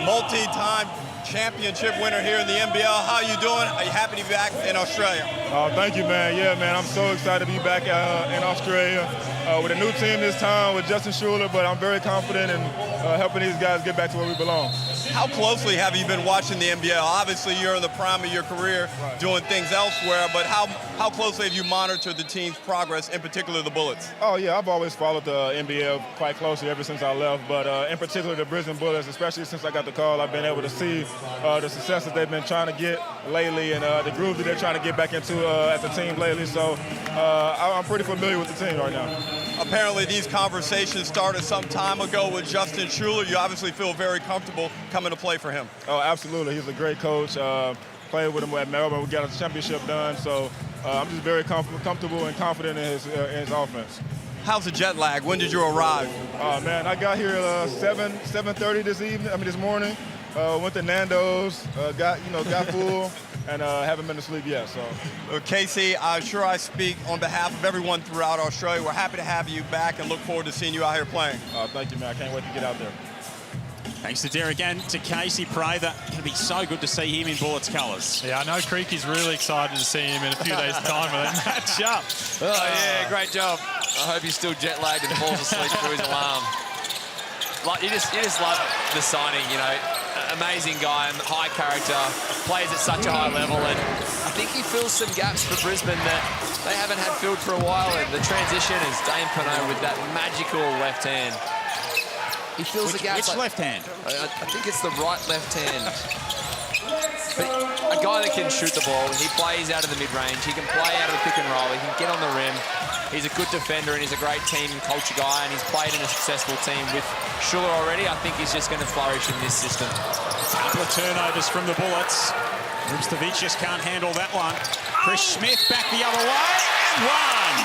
multi-time championship winner here in the NBL. How are you doing? Are you happy to be back in Australia? Thank you, man. Yeah, man, I'm so excited to be back in Australia with a new team this time with Justin Schuller, but I'm very confident in helping these guys get back to where we belong. How closely have you been watching the NBL? Obviously, you're in the prime of your career doing things elsewhere, but how closely have you monitored the team's progress, in particular the Bullets? Oh, yeah, I've always followed the NBL quite closely ever since I left, but in particular the Brisbane Bullets, especially since I got the call, I've been able to see the success that they've been trying to get lately and the groove that they're trying to get back into as a team lately. So I'm pretty familiar with the team right now. Apparently these conversations started some time ago with Justin Schuller. You obviously feel very comfortable coming to play for him. Oh, absolutely. He's a great coach. Played with him at Melbourne. We got a championship done. So I'm just very comfortable and confident in his offense. How's the jet lag? When did you arrive? Oh man, I got here 7:30 this morning. Went to Nando's, got full, and haven't been to sleep yet. So, Casey, I'm sure I speak on behalf of everyone throughout Australia. We're happy to have you back and look forward to seeing you out here playing. Thank you, man. I can't wait to get out there. Thanks to Derek and to Casey Prather. It's going to be so good to see him in Bullets colours. Yeah, I know Creaky's really excited to see him in a few days' time when they match up. Oh, yeah, great job. I hope he's still jet-lagged and falls asleep through his alarm. Like, you just love the signing, you know. Amazing guy, high character, plays at such a high level, and I think he fills some gaps for Brisbane that they haven't had filled for a while, and the transition is Dane Pinot with that magical left hand. He fills the gaps. Which left hand? I think it's the right left hand. But a guy that can shoot the ball, he plays out of the mid-range, he can play out of the pick and roll, he can get on the rim. He's a good defender and he's a great team culture guy, and he's played in a successful team with Schuller already. I think he's just going to flourish in this system. Couple of turnovers from the Bullets. Ripstovic just can't handle that one. Chris Smith back the other way, and one.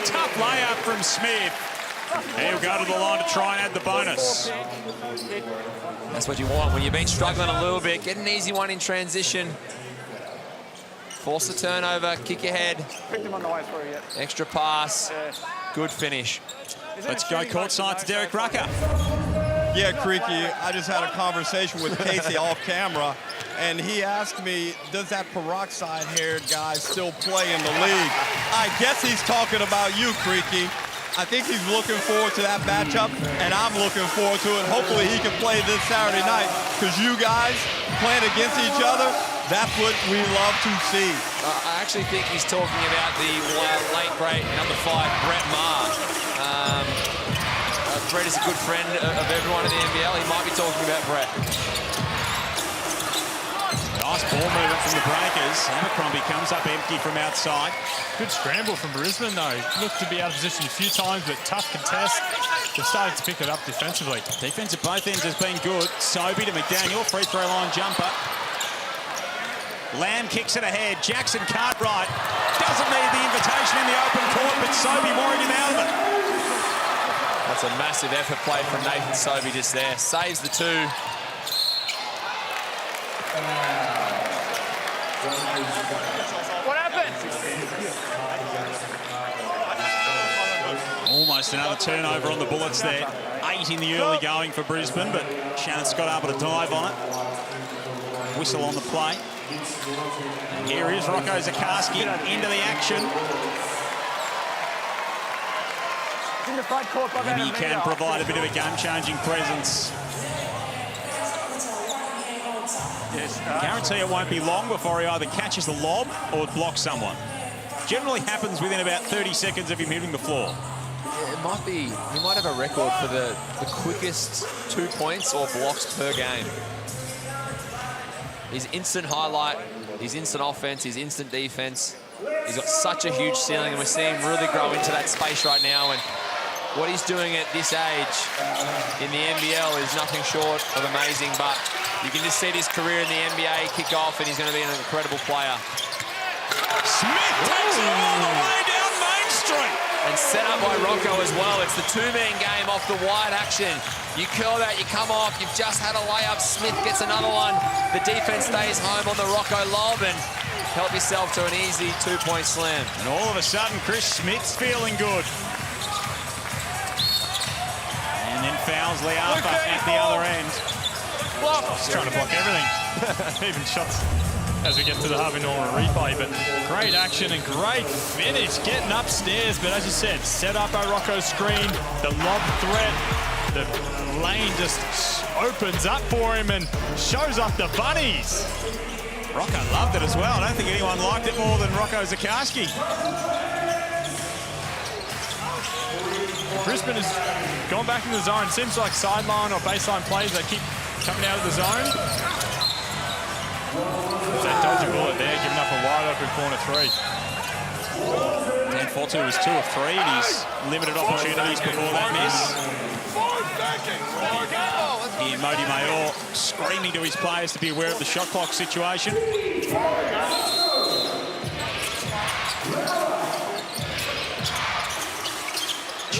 Tough layup from Smith. He'll go to the line to try and add the bonus. That's what you want when you've been struggling a little bit. Get an easy one in transition. Force the turnover, kick ahead. Extra pass, good finish. Let's go courtside to Derek Rucker. Yeah, Creaky, I just had a conversation with Casey off camera, and he asked me, does that peroxide-haired guy still play in the league? I guess he's talking about you, Creaky. I think he's looking forward to that matchup, and I'm looking forward to it. Hopefully he can play this Saturday night, because you guys playing against each other, that's what we love to see. I actually think he's talking about the late, great number 5, Brett Maher. Brett is a good friend of everyone in the NBL. He might be talking about Brett. Nice ball movement from the Breakers. Abercrombie comes up empty from outside. Good scramble from Brisbane, though. Looked to be out of position a few times, but tough contest. They've started to pick it up defensively. Defense at both ends has been good. Sobey to McDaniel, free throw line jumper. Lamb kicks it ahead. Jackson Cartwright doesn't need the invitation in the open court, but Sobey worried him out of it. That's a massive effort play from Nathan Sobey just there. Saves the 2. What happened? Almost another turnover on the Bullets there. 8 in the early going for Brisbane, but Shannon Scott able to dive on it. Whistle on the play. And here is Rocco Zakarski into the action. In the front court, Maybe he can provide a bit of a game-changing presence. Yes, Guarantee it won't be long before he either catches the lob or blocks someone. Generally happens within about 30 seconds of him hitting the floor. Yeah, it might be, he might have a record for the quickest 2 points or blocks per game. His instant highlight, his instant offense, his instant defense. He's got such a huge ceiling, and we're seeing him really grow into that space right now. And what he's doing at this age in the NBL is nothing short of amazing, but you can just see his career in the NBA kick off, and he's going to be an incredible player. Smith takes it all the way down Main Street. And set up by Rocco as well. It's the 2-man game off the wide action. You curl that, you come off, you've just had a layup. Smith gets another one. The defense stays home on the Rocco lob, and help yourself to an easy 2-point slam. And all of a sudden, Chris Smith's feeling good. And then fouls Liafa at the other end. Just trying to block everything. Even shots as we get to the Harvey Norman replay, but great action and great finish getting upstairs. But as you said, set up by Rocco's screen, the lob threat, the lane just opens up for him and shows up the bunnies. Rocco loved it as well. I don't think anyone liked it more than Rocco Zakarski. Brisbane has gone back in the zone. Seems like sideline or baseline plays, they keep coming out of the zone. That dodgy bullet there, giving up a wide open corner 3. Dan Fortu was 2 of 3, and he's limited opportunities before that miss. Here, Modi Mayor screaming to his players to be aware of the shot clock situation.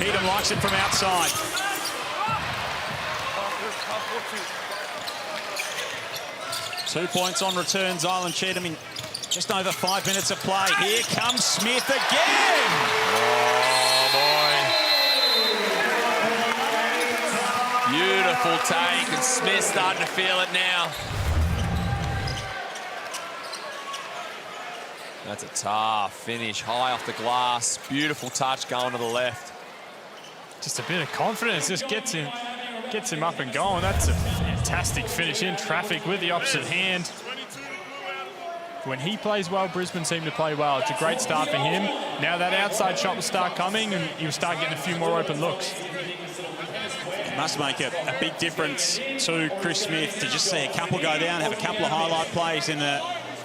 Cheatham likes it from outside. Two points on returns, Island Cheatham in just over 5 minutes of play. Here comes Smith again. Oh, boy. Beautiful take, and Smith's starting to feel it now. That's a tough finish, high off the glass. Beautiful touch going to the left. Just a bit of confidence, just gets him up and going. That's a fantastic finish in traffic with the opposite hand. When he plays well, Brisbane seem to play well. It's a great start for him. Now that outside shot will start coming and he'll start getting a few more open looks. It must make a big difference to Chris Smith to just see a couple go down, have a couple of highlight plays and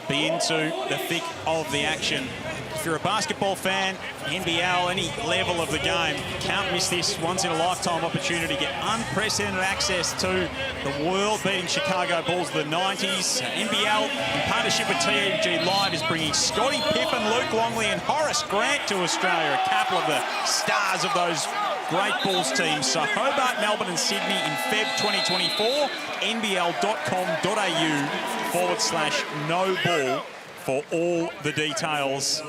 be into the thick of the action. If you're a basketball fan, NBL, any level of the game, can't miss this once-in-a-lifetime opportunity. Get unprecedented access to the world-beating Chicago Bulls of the 90s. NBL, in partnership with TNG Live, is bringing Scottie Pippen, Luke Longley and Horace Grant to Australia, a couple of the stars of those great Bulls teams. So Hobart, Melbourne and Sydney in Feb 2024, nbl.com.au/no-ball for all the details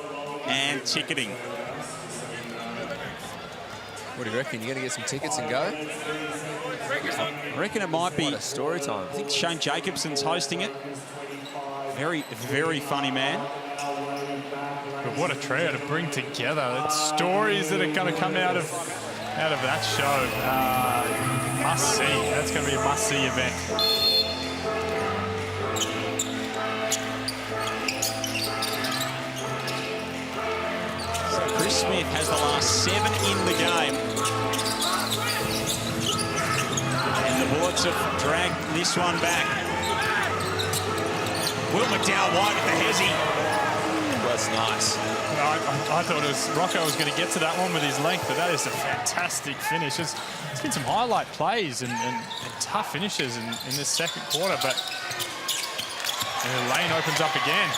and ticketing. What do you reckon? You going to get some tickets and go? I reckon it might be... What a story time. I think Shane Jacobson's hosting it. Very, very funny man. But what a trio to bring together. It's stories that are going to come out of that show. Must see. That's going to be a must-see event. Chris Smith has the last 7 in the game. And the Bullets have dragged this one back. Will McDowell White with the hezzy. That's nice. I thought Rocco was going to get to that one with his length, but that is a fantastic finish. It's been some highlight plays and tough finishes in this second quarter, but the lane opens up again.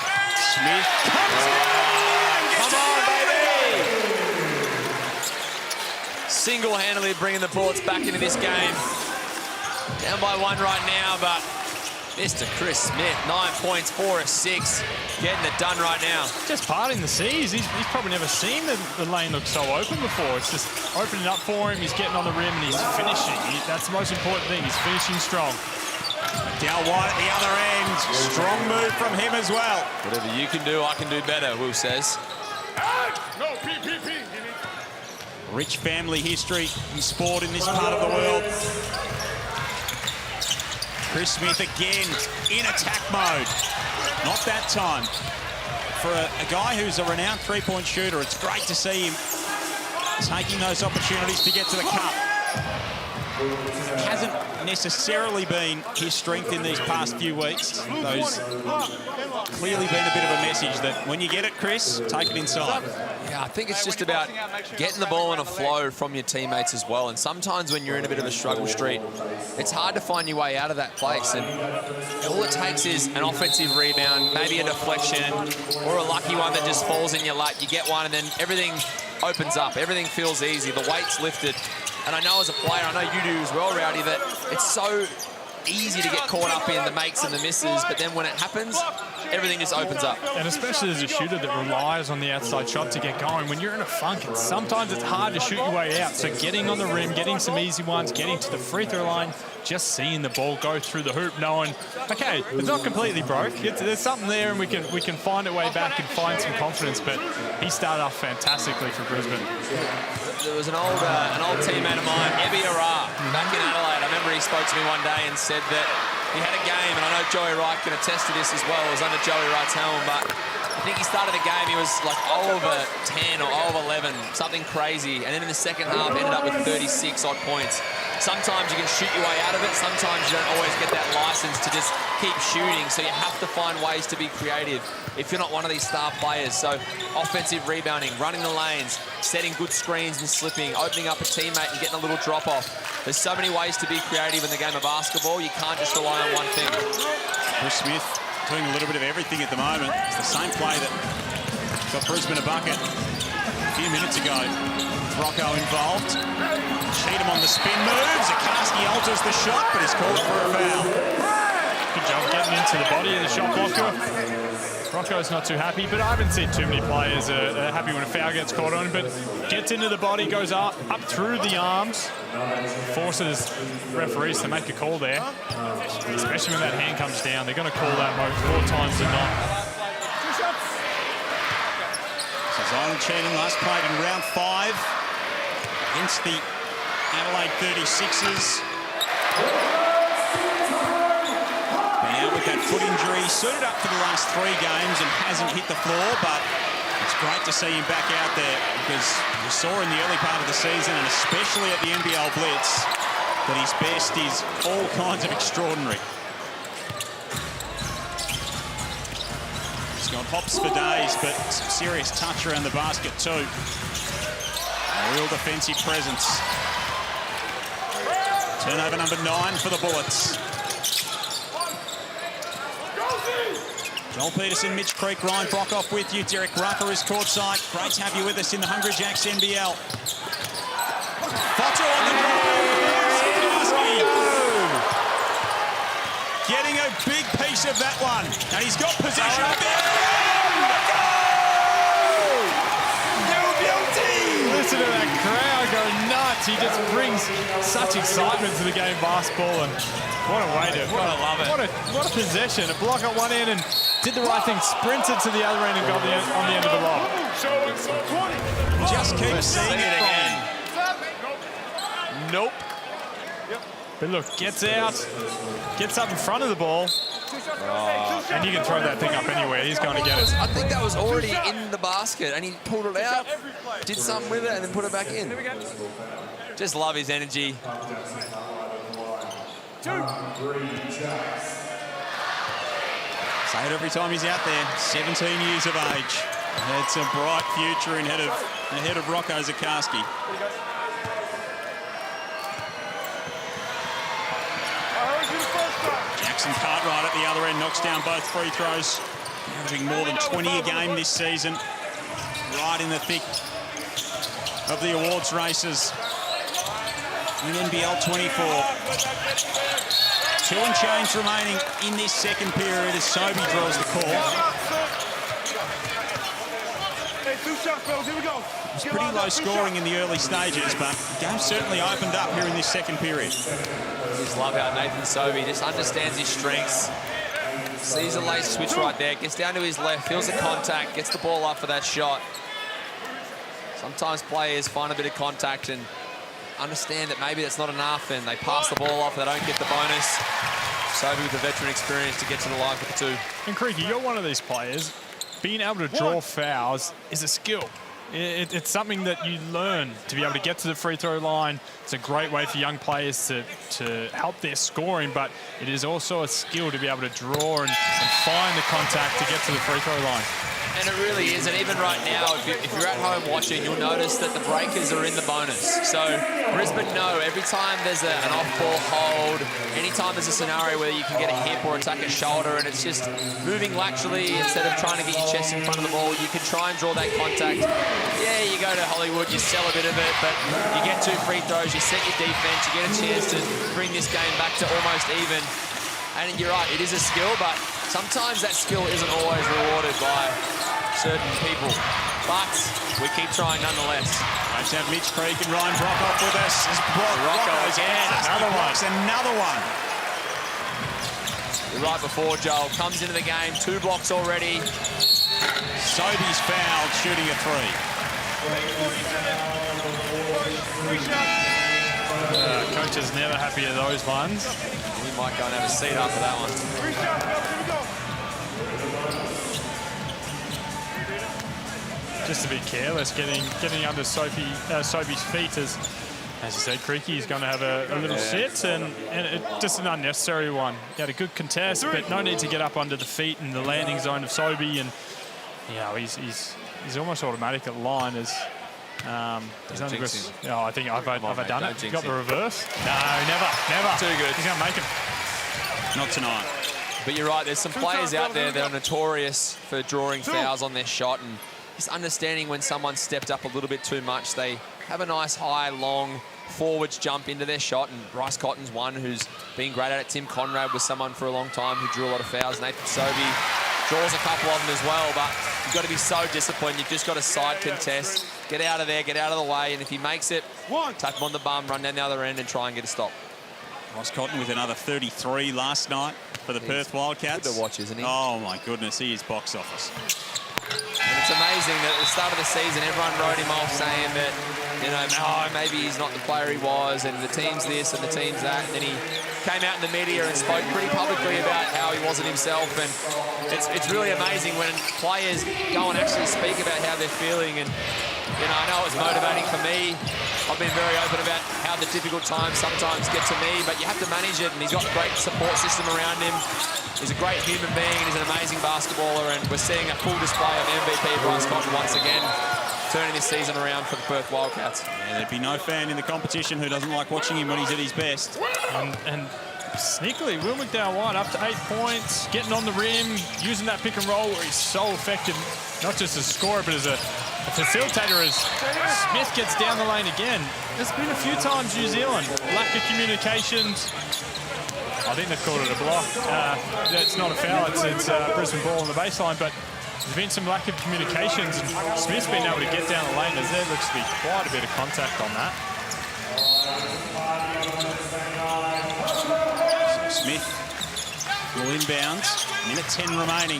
Smith comes down! Come on, baby! Single-handedly bringing the Bullets back into this game. Down by 1 right now, but Mr. Chris Smith, 9 points, 4 assists, getting it done right now. Just parting the seas. He's probably never seen the lane look so open before. It's just opening up for him. He's getting on the rim and he's finishing. That's the most important thing. He's finishing strong. McDowell White at the other end. Strong move from him as well. Whatever you can do, I can do better, Will says. No, P. Rich family history in sport in this part of the world. Chris Smith again in attack mode. Not that time. For a guy who's a renowned three-point shooter, it's great to see him taking those opportunities to get to the cup. It hasn't necessarily been his strength in these past few weeks. Those clearly been a bit of a message that when you get it, Chris, take it inside. Yeah, I think it's just about getting the ball in a flow from your teammates as well. And sometimes when you're in a bit of a struggle street, it's hard to find your way out of that place. And all it takes is an offensive rebound, maybe a deflection, or a lucky one that just falls in your lap. You get one and then everything opens up. Everything feels easy. The weight's lifted. And I know as a player, I know you do as well, Rowdy, that it's so easy to get caught up in the makes and the misses, but then when it happens, everything just opens up. And especially as a shooter that relies on the outside shot to get going, when you're in a funk, sometimes it's hard to shoot your way out. So getting on the rim, getting some easy ones, getting to the free throw line, just seeing the ball go through the hoop, knowing, okay, it's not completely broke. There's something there, and we can find our way back and find some confidence. But he started off fantastically for Brisbane. There was an old teammate of mine, Ebby Ara, back in Adelaide. I remember he spoke to me one day and said that he had a game, and I know Joey Wright can attest to this as well. It was under Joey Wright's helm, but I think he started the game, he was like over 10 or over 11, something crazy. And then in the second half, ended up with 36 odd points. Sometimes you can shoot your way out of it. Sometimes you don't always get that license to just keep shooting. So you have to find ways to be creative if you're not one of these star players. So offensive rebounding, running the lanes, setting good screens and slipping, opening up a teammate and getting a little drop off. There's so many ways to be creative in the game of basketball. You can't just rely on one thing. Chris Smith doing a little bit of everything at the moment. It's the same play that got Brisbane a bucket. a few minutes ago. Rocco involved. Cheatham on the spin moves. Akarski alters the shot, but he's called for a foul. Good job getting into the body of the shot blocker. Rocco's not too happy, but I haven't seen too many players are happy when a foul gets caught on, but gets into the body, goes up through the arms, forces referees to make a call there, especially when that hand comes down. They're going to call that more times than not. So Zylan Cheatham last played in round 5 against the Adelaide 36ers. Been out with that foot injury, suited up for the last 3 games and hasn't hit the floor, but it's great to see him back out there because we saw in the early part of the season, and especially at the NBL Blitz, that his best is all kinds of extraordinary. He's got hops for days, but some serious touch around the basket too. A real defensive presence. Turnover number 9 for the Bullets. Joel Peterson, Mitch Creek, Ryan Brockhoff with you. Derek Rucker is courtside. Great to have you with us in the Hungry Jacks NBL. Photo on the drive. Getting a big piece of that one. And he's got possession of the Listen to that crowd go nuts. He just brings such excitement to the game of basketball, and what a way to, I love it. What a possession. A block at one end and did the right thing, sprinted to the other end and got on the end of the lob. Just keep seeing it again. Nope. But look, gets out, gets up in front of the ball, and you can throw that thing up anywhere. He's going to get it. I think that was already in the basket, and he pulled it out, did something with it, and then put it back in. Just love his energy. Say it every time he's out there. 17 years of age. It's a bright future ahead of Rocco Zakarski. Jackson Cartwright at the other end knocks down both free throws. Averaging more than 20 a game this season. Right in the thick of the awards races in NBL 24. 2 and change remaining in this second period as Sobey draws the call. It's pretty low scoring in the early stages, but the game certainly opened up here in this second period. Just love how Nathan Sobey just understands his strengths. Sees a late switch right there, gets down to his left, feels the contact, gets the ball up for that shot. Sometimes players find a bit of contact and understand that maybe that's not enough, and they pass the ball off, they don't get the bonus. Sobey with the veteran experience to get to the line for the 2. And Creaky, you're one of these players. Being able to draw fouls is a skill. It's something that you learn to be able to get to the free throw line. It's a great way for young players to help their scoring, but it is also a skill to be able to draw and find the contact to get to the free throw line. And it really is, and even right now, if you're at home watching, you'll notice that the breakers are in the bonus. So Brisbane know every time there's an off-ball hold, anytime there's a scenario where you can get a hip or attack a shoulder, and it's just moving laterally instead of trying to get your chest in front of the ball, you can try and draw that contact. Yeah, you go to Hollywood, you sell a bit of it, but you get 2 free throws, you set your defense, you get a chance to bring this game back to almost even. And you're right, it is a skill, but sometimes that skill isn't always rewarded by certain people. But we keep trying nonetheless. Nice to have Mitch Creek and Ryan Brockhoff with us. Rocco again. Another one. Right before Joel comes into the game, 2 blocks already. Sobey's fouled, shooting a 3. Coach is never happy at those ones. We might go and have a seat after that one. Just to be careless, getting under Sobey's feet as you said, Creaky is going to have a little sit, and just an unnecessary one. He had a good contest, but no need to get up under the feet in the landing zone of Sobey, and he's almost automatic at line as. He's under I think have I done it? Got the reverse? No, never. Too good. He's going to make him. Not tonight. But you're right, there's some players out there that are notorious for drawing fouls on their shot, and just understanding when someone stepped up a little bit too much. They have a nice high, long forwards jump into their shot, and Bryce Cotton's one who's been great at it. Tim Conrad was someone for a long time who drew a lot of fouls. Nathan Sobey draws a couple of them as well, but you've got to be so disciplined. You've just got to side contest, get out of there, get out of the way, and if he makes it, tap him on the bum, run down the other end and try and get a stop. Ross Cotton with another 33 last night for the Perth Wildcats. Good to watch, isn't he? Oh, my goodness, he is box office. And it's amazing that at the start of the season, everyone wrote him off saying that, you know, oh, maybe he's not the player he was, and the team's this and the team's that. And then he came out in the media and spoke pretty publicly about how he wasn't himself. And it's really amazing when players go and actually speak about how they're feeling. And, you know, I know it was motivating for me. I've been very open about how the difficult times sometimes get to me, but you have to manage it, and he's got a great support system around him. He's a great human being, and he's an amazing basketballer, and we're seeing a full display of MVP Bryce Cotton once again, turning this season around for the Perth Wildcats. Yeah, there'd be no fan in the competition who doesn't like watching him when he's at his best. And sneakily, Will McDowell-White up to 8 points, getting on the rim, using that pick and roll where he's so effective, not just as a scorer, but as a facilitator. As Smith gets down the lane again. There's been a few times New Zealand, lack of communications. I think they've called it a block. It's not a foul, it's Brisbane ball on the baseline, but there's been some lack of communications, and Smith's been able to get down the lane. There looks to be quite a bit of contact on that. So Smith will inbound. Minute 10 remaining.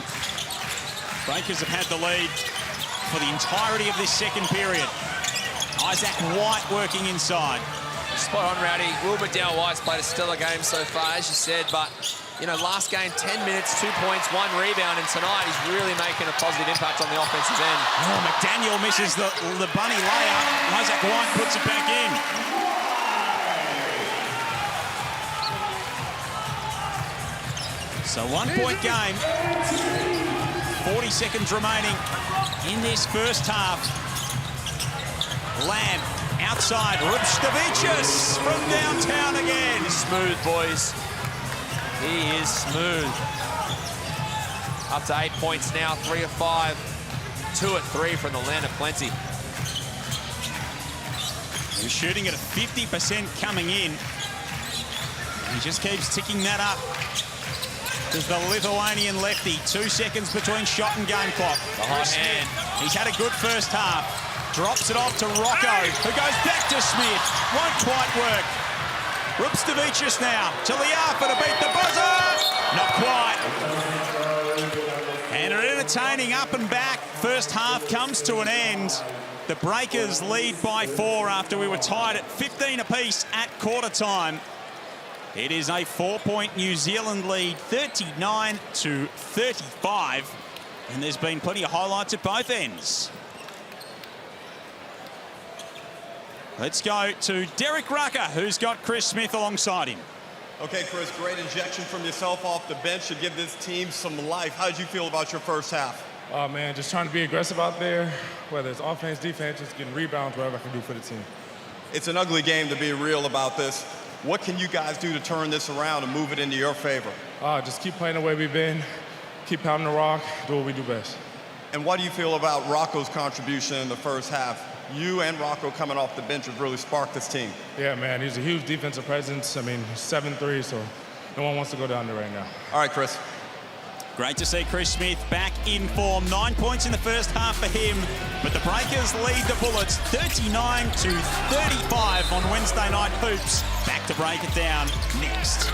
Breakers have had the lead for the entirety of this second period. Isaac White working inside. Spot on, Rowdy. Will McDowell-White's played a stellar game so far, as you said, but, you know, last game, 10 minutes, 2 points, 1 rebound, and tonight he's really making a positive impact on the offensive end. Oh, McDaniel misses the bunny layup. Isaac White puts it back in. So 1 point game. 40 seconds remaining in this first half. Lamb outside. Rupstavicius from downtown again. Smooth, boys. He is smooth. Up to 8 points now, 3 of 5. 2 at 3 from the land of plenty. He's shooting at a 50% coming in. He just keeps ticking that up. There's the Lithuanian lefty. 2 seconds between shot and game clock. The hot hand. He's had a good first half. Drops it off to Rocco, who goes back to Smith. Won't quite work. Rupstavicius now to Liafa to beat the buzzer. Not quite. And an entertaining up and back. First half comes to an end. The Breakers lead by 4 after we were tied at 15 apiece at quarter time. It is a 4-point New Zealand lead, 39-35. And there's been plenty of highlights at both ends. Let's go to Derek Rucker, who's got Chris Smith alongside him. Okay, Chris, great injection from yourself off the bench to give this team some life. How did you feel about your first half? Oh, man, just trying to be aggressive out there, whether it's offense, defense, just getting rebounds, whatever I can do for the team. It's an ugly game, to be real about this. What can you guys do to turn this around and move it into your favor? Just keep playing the way we've been, keep pounding the rock, do what we do best. And what do you feel about Rocco's contribution in the first half? You and Rocco coming off the bench has really sparked this team. Yeah, man, he's a huge defensive presence. I mean, 7'3", so no one wants to go down there right now. All right, Chris. Great to see Chris Smith back in form. 9 points in the first half for him, but the Breakers lead the Bullets 39-35 on Wednesday Night Hoops. Back to break it down next.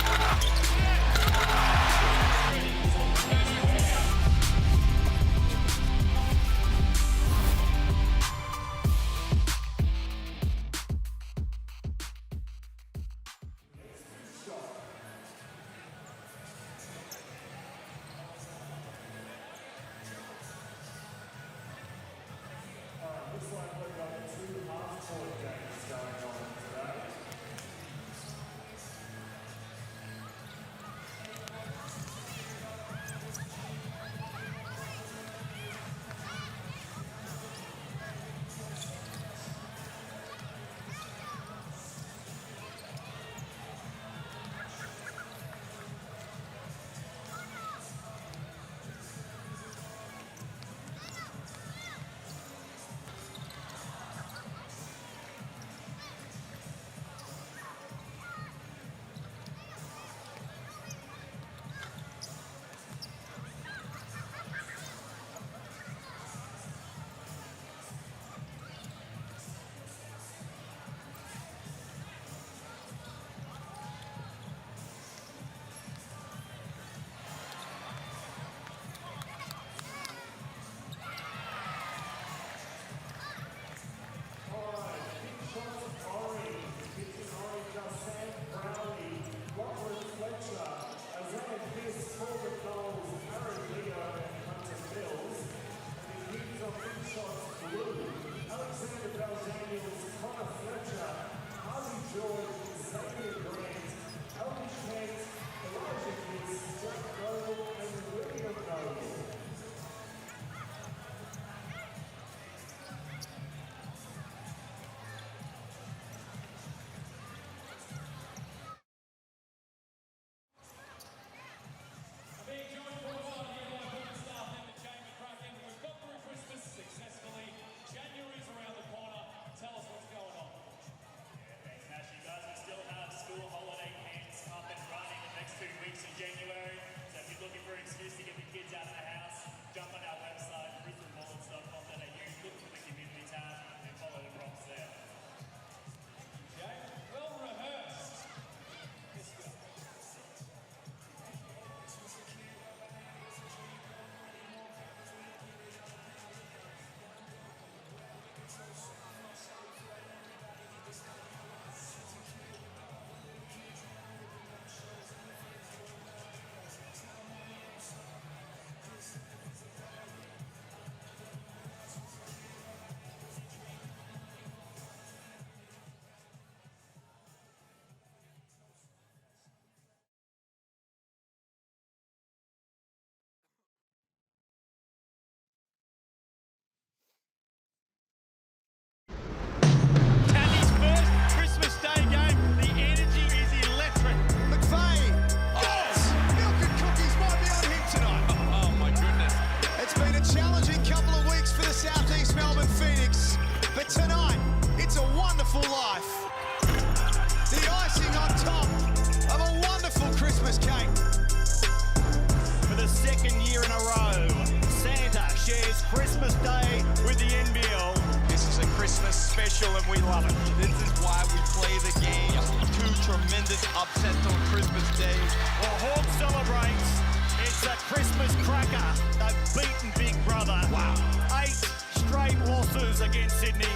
special, and we love it. This is why we play the game. Two tremendous upsets on Christmas Day. Well, Hawk celebrates. It's a Christmas cracker. They've beaten Big Brother. Wow. 8 straight losses against Sydney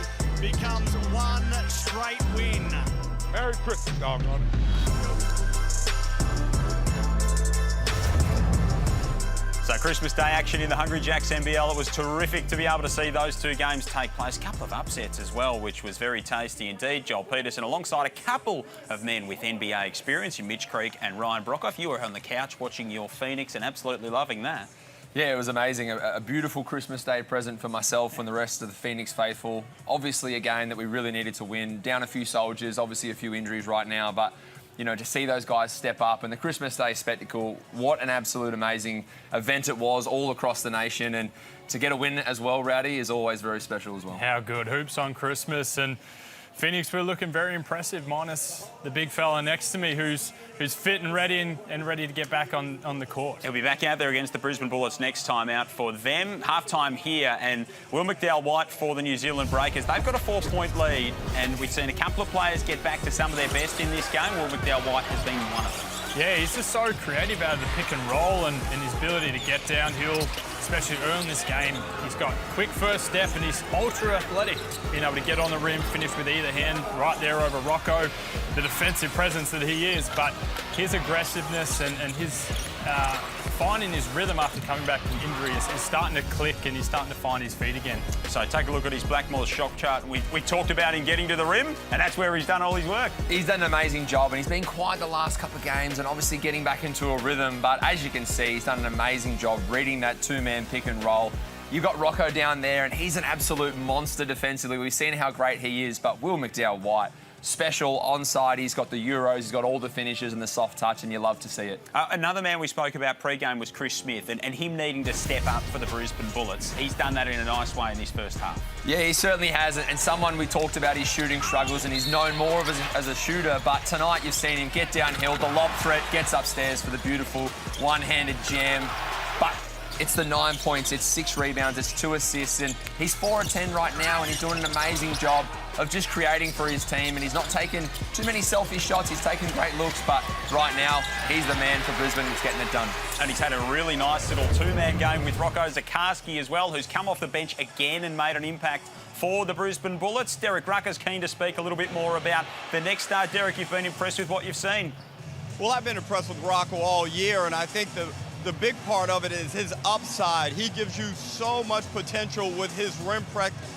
becomes 1 straight win. Merry Christmas, doggone it. So Christmas Day action in the Hungry Jacks NBL. It was terrific to be able to see those two games take place. A couple of upsets as well, which was very tasty indeed. Joel Peterson alongside a couple of men with NBA experience in Mitch Creek and Ryan Brockhoff. You were on the couch watching your Phoenix and absolutely loving that. Yeah, it was amazing. A beautiful Christmas Day present for myself and the rest of the Phoenix faithful. Obviously a game that we really needed to win. Down a few soldiers, obviously a few injuries right now, but you know, to see those guys step up and the Christmas Day spectacle, what an absolute amazing event it was all across the nation. And to get a win as well, Rowdy, is always very special as well. How good. Hoops on Christmas. And Phoenix were looking very impressive, minus the big fella next to me who's fit and ready and ready to get back on the court. He'll be back out there against the Brisbane Bullets next time out for them. Half-time here, and Will McDowell-White for the New Zealand Breakers. They've got a 4-point lead, and we've seen a couple of players get back to some of their best in this game. Will McDowell-White has been one of them. Yeah, he's just so creative out of the pick and roll and his ability to get downhill, especially early in this game. He's got quick first step and he's ultra athletic, being able to get on the rim, finish with either hand, right there over Rocco, the defensive presence that he is. But his aggressiveness and his finding his rhythm after coming back from injury is starting to click, and he's starting to find his feet again. So take a look at his Blackmore shock chart. We talked about him getting to the rim, and that's where he's done all his work. He's done an amazing job, and he's been quiet the last couple of games and obviously getting back into a rhythm. But as you can see, he's done an amazing job reading that two-man pick and roll. You've got Rocco down there, and he's an absolute monster defensively. We've seen how great he is, but Will McDowell-White, special onside. He's got the Euros, he's got all the finishes and the soft touch, and you love to see it. Another man we spoke about pre-game was Chris Smith, and him needing to step up for the Brisbane Bullets. He's done that in a nice way in this first half. Yeah, he certainly has, and someone we talked about his shooting struggles, and he's known more of as a shooter, but tonight you've seen him get downhill, the lob threat, gets upstairs for the beautiful one-handed jam. But it's the 9 points, it's 6 rebounds, it's 2 assists, and he's 4 of 10 right now, and he's doing an amazing job of just creating for his team, and he's not taking too many selfish shots. He's taking great looks, but right now, he's the man for Brisbane that's getting it done. And he's had a really nice little two-man game with Rocco Zakarski as well, who's come off the bench again and made an impact for the Brisbane Bullets. Derek Rucker's keen to speak a little bit more about the next start. Derek, you've been impressed with what you've seen? Well, I've been impressed with Rocco all year, and I think the big part of it is his upside. He gives you so much potential with his rim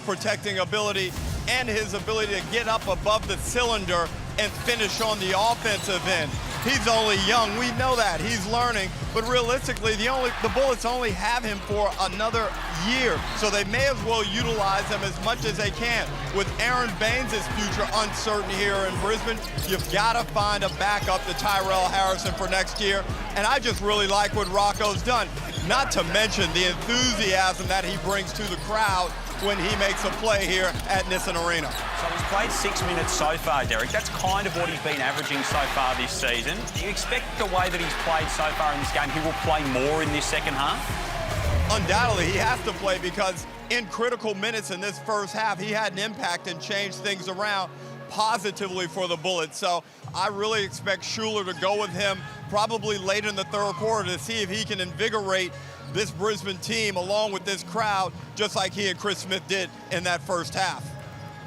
protecting ability and his ability to get up above the cylinder and finish on the offensive end. He's only young, we know that, he's learning, but realistically, the Bullets only have him for another year, so they may as well utilize him as much as they can. With Aaron Baines' future uncertain here in Brisbane, you've got to find a backup to Tyrell Harrison for next year, and I just really like what Rocco's done, not to mention the enthusiasm that he brings to the crowd when he makes a play here at Nissan Arena. So he's played 6 minutes so far, Derek. That's kind of what he's been averaging so far this season. Do you expect the way that he's played so far in this game, he will play more in this second half? Undoubtedly, he has to play because in critical minutes in this first half, he had an impact and changed things around positively for the Bullets. So I really expect Schuler to go with him probably late in the third quarter to see if he can invigorate this Brisbane team along with this crowd, just like he and Chris Smith did in that first half.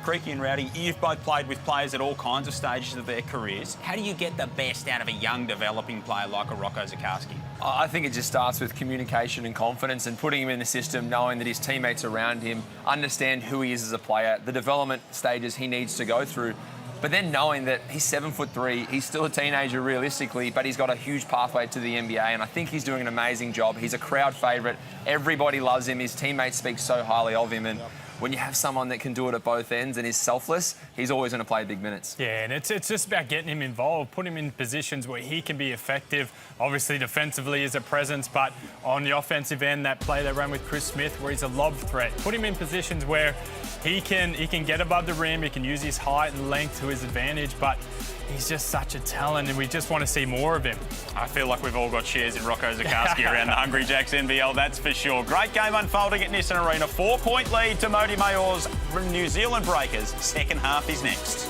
Creaky and Rowdy, you've both played with players at all kinds of stages of their careers. How do you get the best out of a young developing player like a Rocco Zakarski? I think it just starts with communication and confidence and putting him in the system, knowing that his teammates around him understand who he is as a player, the development stages he needs to go through. But then knowing that he's 7'3", he's still a teenager realistically, but he's got a huge pathway to the NBA, and I think he's doing an amazing job. He's a crowd favourite. Everybody loves him. His teammates speak so highly of him, and when you have someone that can do it at both ends and is selfless, he's always going to play big minutes. Yeah, and it's just about getting him involved, putting him in positions where he can be effective. Obviously, defensively is a presence, but on the offensive end, that play they ran with Chris Smith where he's a lob threat. Put him in positions where he can get above the rim, he can use his height and length to his advantage, but he's just such a talent, and we just want to see more of him. I feel like we've all got shares in Rocco Zakarski around the Hungry Jacks NBL, that's for sure. Great game unfolding at Nissan Arena. 4-point lead to Modi Moty Mayor's New Zealand Breakers. Second half is next.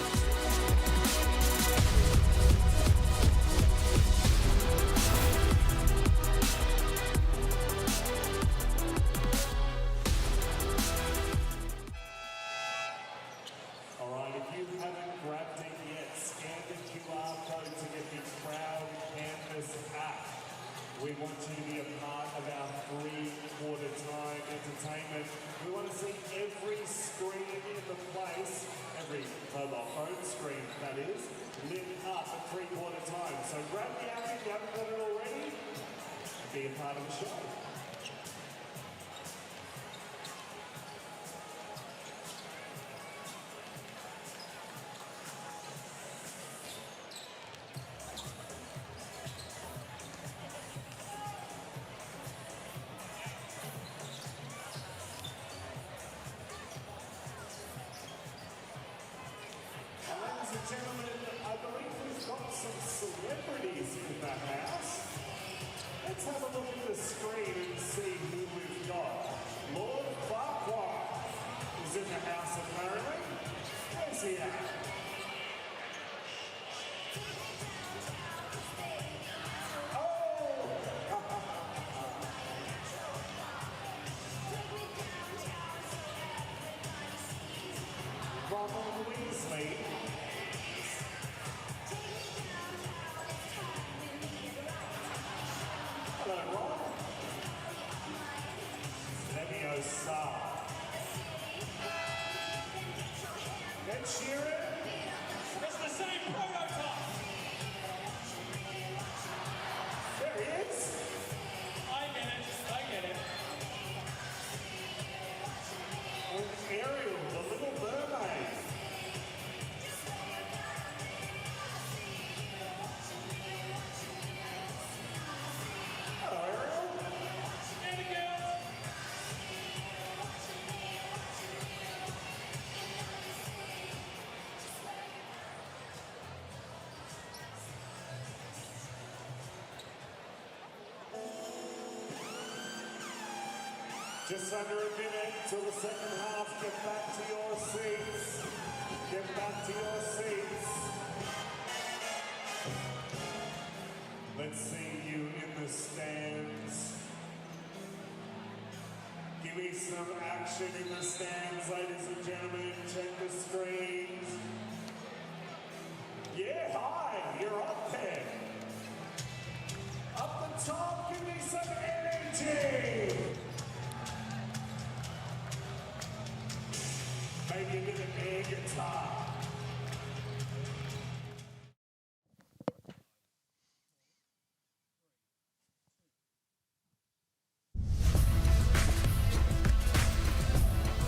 Alright, if you haven't grabbed it yet, scan the QR code to get the Proud Canvas app. We want you to be a part of our three-quarter time entertainment. We want to see every screen in the place, every mobile phone screen that is, lit up at three-quarter time. So grab the app if you haven't got it already and be a part of the show. Ladies and gentlemen, I believe we've got some celebrities in the house. Let's have a look at the screen and see who we've got. Lord Farquhar is in the house apparently. Where's he at? Ronald Weasley. Hello, Ron. Levio Star. Ed Sheeran. It's the same prototype. There he is. I get it. And Ariel, the Little Mermaid. Hello, Ariel. And the girls. Just under a minute till the second half. Get back to your seats. Get back to your seats. Let's see you in the stands. Give me some action in the stands, ladies and gentlemen. Check the screens. Yeah, hi, you're up there. Up the top, give me some energy. Maybe a bit of air guitar.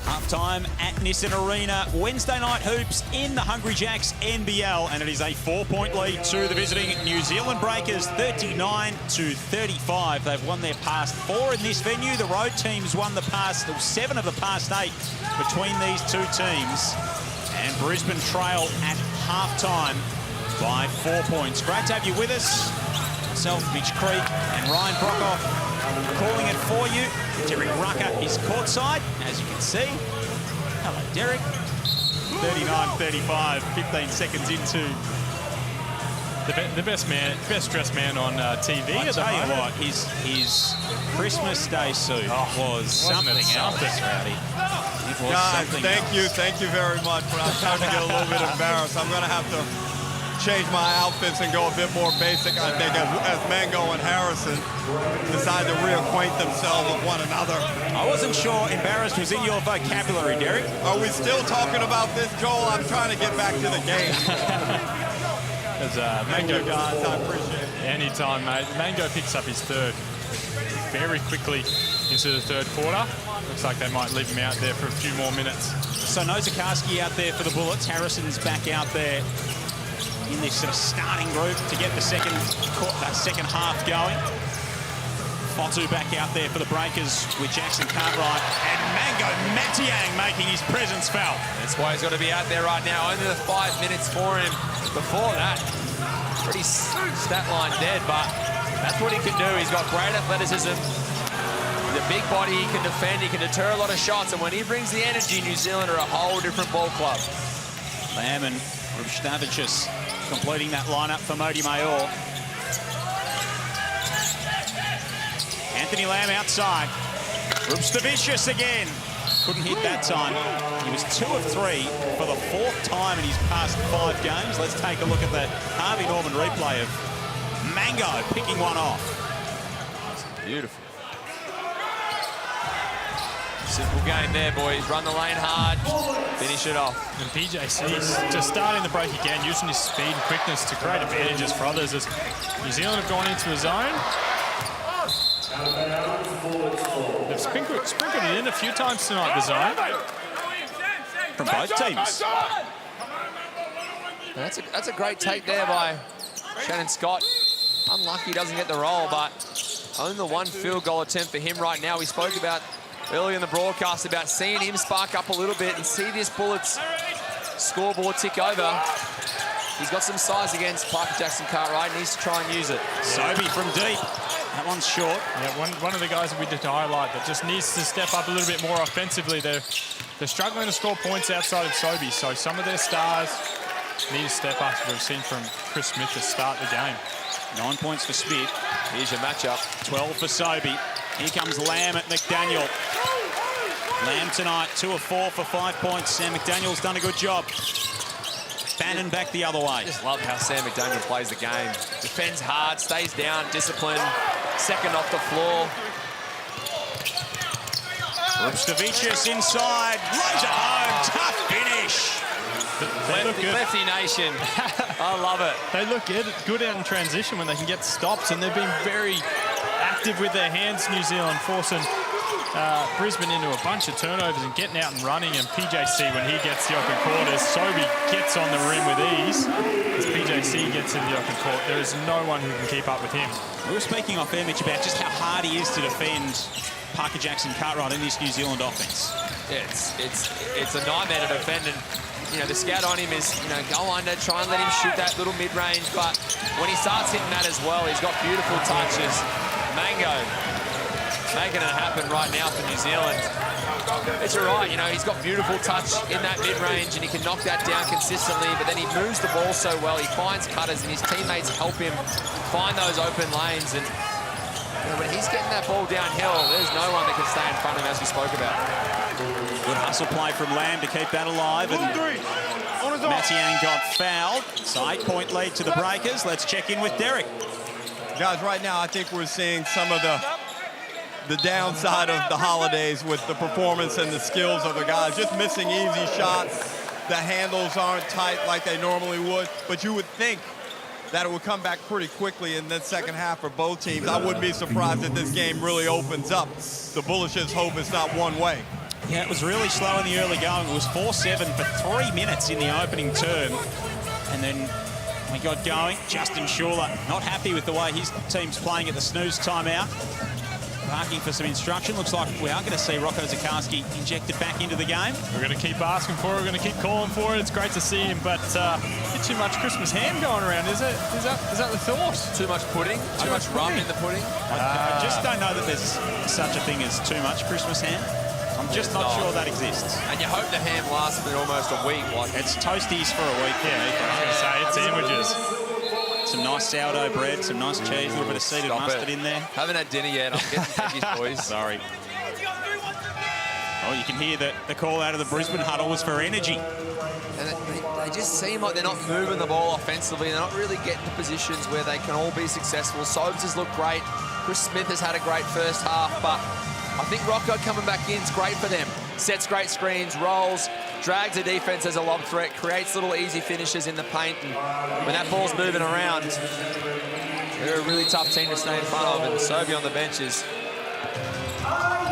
Half-time at Nissan Arena. Wednesday night hoops in the Hungry Jacks NBL, and it is a 4-point lead to the visiting New Zealand Breakers, 39-35. They've won their past 4 in this venue. The road teams won the past 7 of the past 8 between these two teams. And Brisbane trail at half-time by 4 points. Great to have you with us. Myself, Mitch Creek, and Ryan Brockhoff calling it for you. Derek Rucker is courtside, as you can see. Hello, Derek. 39-35, 15 seconds into the best dressed man on TV. I tell you what, his Christmas Day suit was something else, Rowdy. Guys, thank you very much. But I'm starting to get a little bit embarrassed. I'm going to have to change my outfits and go a bit more basic, I think, as Mango and Harrison decide to reacquaint themselves with one another. I wasn't sure embarrassed was in your vocabulary, Derek. Are we still talking about this, Joel? I'm trying to get back to the game. As Mango, guys, I appreciate it. Anytime, mate. Mango picks up his third very quickly into the third quarter. Looks like they might leave him out there for a few more minutes. So no Zakarski out there for the Bullets. Harrison's back out there in this sort of starting group to get the second half going. Fotu back out there for the Breakers with Jackson Cartwright, and Mango Matiang making his presence felt. That's why he's got to be out there right now. Only the 5 minutes for him. Before that, pretty stat line dead, but that's what he can do. He's got great athleticism. He's a a big body, he can defend, he can deter a lot of shots, and when he brings the energy, New Zealand are a whole different ball club. Lamb and Rubstavicius completing that lineup for Modi Mayor. Anthony Lamb outside. Rubstavicius again. Couldn't hit that time. He was 2 of 3 for the 4th time in his past 5 games. Let's take a look at the Harvey Norman replay of Mango picking one off. Beautiful. Simple game there, boys. Run the lane hard, finish it off. And PJC's just starting the break again, using his speed and quickness to create advantages for others as New Zealand have gone into the zone. They've sprinkled it in a few times tonight, the zone. From both teams. That's a great take there by Shannon Scott. Unlucky he doesn't get the roll, but only the 1 field goal attempt for him right now. We spoke about earlier in the broadcast about seeing him spark up a little bit and see this Bullets scoreboard tick over. He's got some size against Parker Jackson Cartwright, needs to try and use it. Sobey from deep. That one's short. Yeah, one of the guys that we did highlight that just needs to step up a little bit more offensively. They're struggling to score points outside of Sobey, so some of their stars need to step up, as we've seen from Chris Smith to start the game. 9 points for Smith. Here's your matchup. 12 for Sobey. Here comes Lamb at McDaniel. Lamb tonight, 2 of 4 for 5 points. Sam McDaniel's done a good job. Bannon back the other way. I just love how Sam McDaniel plays the game. Defends hard, stays down, disciplined, second off the floor. Rubstavicius inside, lays it home, tough finish. They look good. Lefty Nation. I love it. They look good out in transition when they can get stops, and they've been very active with their hands, New Zealand, forcing Brisbane into a bunch of turnovers and getting out and running. And PJC, when he gets the open court, as Sobey gets on the rim with ease, as PJC gets in the open court, there is no one who can keep up with him. We were speaking off air, Mitch, about just how hard he is to defend Parker Jackson Cartwright in this New Zealand offense. Yeah, it's a nightmare to defend, and you know the scout on him is go under, try and let him shoot that little mid-range, but when he starts hitting that as well, he's got beautiful touches. Mango making it happen right now for New Zealand. It's all right, he's got beautiful touch in that mid-range and he can knock that down consistently, but then he moves the ball so well, he finds cutters and his teammates help him find those open lanes, and when he's getting that ball downhill, there's no one that can stay in front of him, as we spoke about. Good hustle play from Lamb to keep that alive, and Matiang got fouled. So 8-point lead to the Breakers. Let's check in with Derek. Guys, right now I think we're seeing some of the downside of the holidays with the performance and the skills of the guys. Just missing easy shots. The handles aren't tight like they normally would, but you would think that it would come back pretty quickly in the second half for both teams. I wouldn't be surprised if this game really opens up. The Bullish's hope is not one way. Yeah, it was really slow in the early going. It was 4-7 for 3 minutes in the opening term. And then we got going. Justin Schuler not happy with the way his team's playing at the snooze timeout. Barking for some instruction. Looks like we are going to see Rocco Zakarski injected back into the game. We're going to keep asking for it. We're going to keep calling for it. It's great to see him, but not too much Christmas ham going around, is it? Is that the thought? Too much pudding? Too much rum in the pudding? I just don't know that there's such a thing as too much Christmas ham. I'm just not sure that exists. And you hope the ham lasts for almost a week. It's toasties for a week. Yeah, I was going to say, it's sandwiches. Some nice sourdough bread, some nice cheese, a little bit of seeded mustard in there. Haven't had dinner yet. I'm getting veggies, boys. Sorry. Oh, you can hear the call out of the Brisbane huddle was for energy. And they just seem like they're not moving the ball offensively. They're not really getting to positions where they can all be successful. Sobes has looked great. Chris Smith has had a great first half, but I think Rocco coming back in is great for them. Sets great screens, rolls, drags the defense as a lob threat, creates little easy finishes in the paint, and when that ball's moving around, they're a really tough team to stay in front of, and Sobey on the bench is...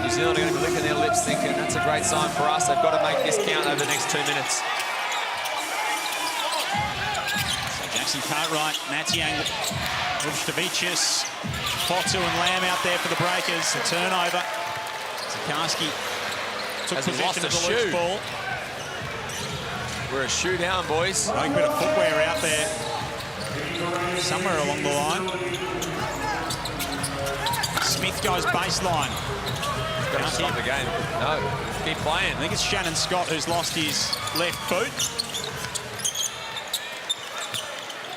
New Zealand are going to be licking their lips thinking, that's a great sign for us. They've got to make this count over the next 2 minutes. So Jackson Cartwright, Matiang, Rubstavicius, Fotu and Lamb out there for the Breakers. A turnover. Zakarski took possession of the loose ball. We're a shoe down, boys. A bit of footwear out there somewhere along the line. Smith goes baseline. Got to stop the game. No, keep playing. I think it's Shannon Scott who's lost his left boot.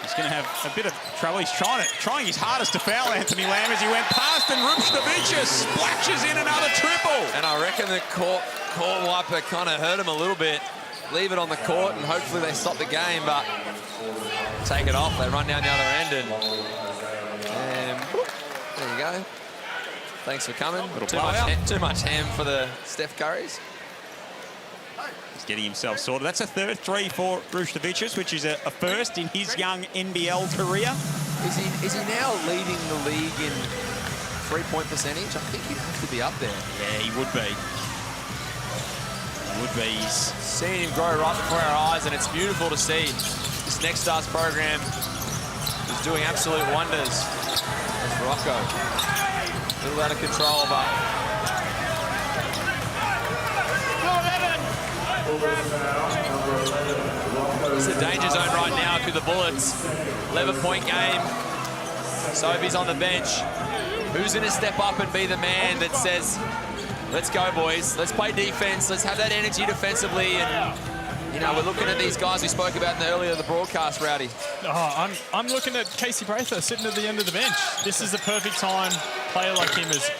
He's going to have a bit of trouble. He's trying his hardest to foul Anthony Lamb as he went past, and Rupstovicius splashes in another triple. And I reckon the court wiper kind of hurt him a little bit. Leave it on the court, and hopefully they stop the game, but take it off. They run down the other end, and whoop, there you go. Thanks for coming. Too much ham for the Steph Currys. He's getting himself sorted. That's a third 3 for Rupstovicius, which is a first in his young NBL career. Is he now leading the league in three-point percentage? I think he'd have to be up there. Yeah, he would be. He's seeing him grow right before our eyes, and it's beautiful to see. This Next Stars program is doing absolute wonders. That's Rocco. A little out of control, but... It's a danger zone right now to the Bullets. 11-point game. Sobey's on the bench. Who's going to step up and be the man that says, let's go, boys. Let's play defense. Let's have that energy defensively. And, you know, we're looking at these guys we spoke about in the broadcast, Rowdy. Oh, I'm looking at Casey Prather sitting at the end of the bench. This is the perfect time. Player like him as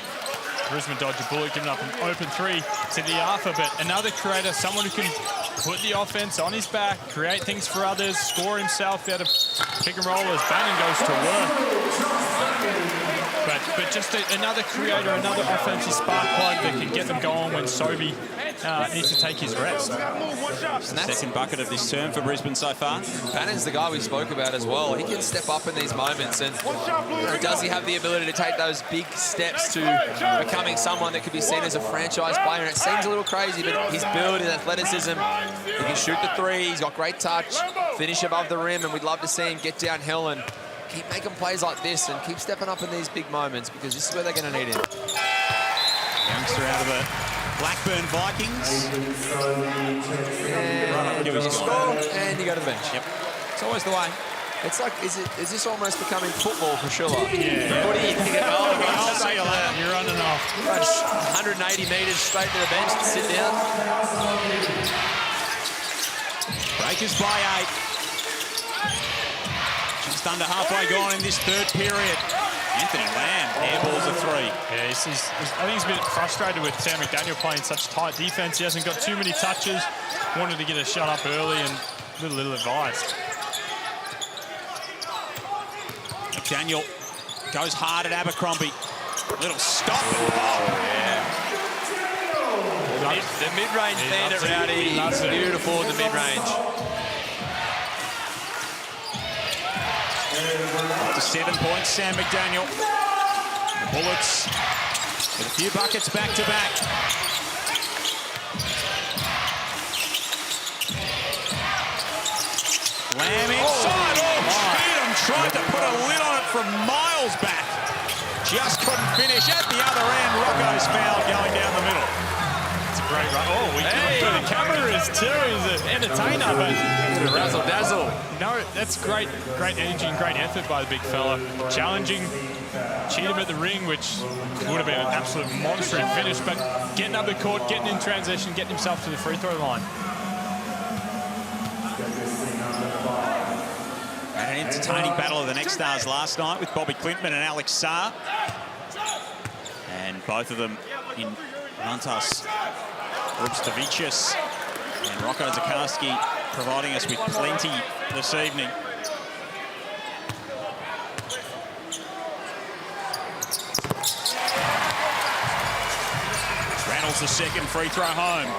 Brisbane dodge a bullet, giving up an open 3 to the Arthur, but another creator, someone who can put the offense on his back, create things for others, score himself out of pick and roll as Bannon goes to work. But just another creator, another offensive spark plug that can get them going when Sobey needs to take his rest. Second bucket of this term for Brisbane so far. Bannon's the guy we spoke about as well. He can step up in these moments, and does he have the ability to take those big steps to becoming someone that could be seen as a franchise player? And it seems a little crazy, but his build, his athleticism, he can shoot the 3, he's got great touch, finish above the rim, and we'd love to see him get downhill and keep making plays like this and keep stepping up in these big moments, because this is where they're going to need him. Youngster out of the Blackburn Vikings. And you score, and you go to the bench. Yep. It's always the way. It's like, is this almost becoming football for Schuller? Yeah. What do you think? I'll see you later. You're running off. 180 metres straight to the bench to sit down. Breakers by 8. Just under halfway gone in this third period. Anthony Lamb airballs a 3. Yeah, I think he's a bit frustrated with Sam McDaniel playing such tight defense. He hasn't got too many touches. Wanted to get a shot up early and little advice. McDaniel goes hard at Abercrombie. Little stop and pop. Yeah. The mid-range bandit, Rowdy. It's beautiful in the mid-range. Up to 7 points, Sam McDaniel. The Bullets with a few buckets back-to-back. Lamb inside. Speedham tried to put a lid on it from miles back. Just couldn't finish. At the other end, Rocco's foul going down the middle. It's a great run. Oh, the camera is too. He's an entertainer, but razzle-dazzle. No, that's great energy and great effort by the big fella. Challenging, cheat him at the ring, which would have been an absolute monster finish, but getting up the court, getting in transition, getting himself to the free throw line. And an entertaining battle of the Next Stars last night with Bobby Klintman and Alex Sarr. And both of them in Montas, Rupstovicius and Rocco Zakarski providing us with plenty this evening. Reynolds the second free throw home.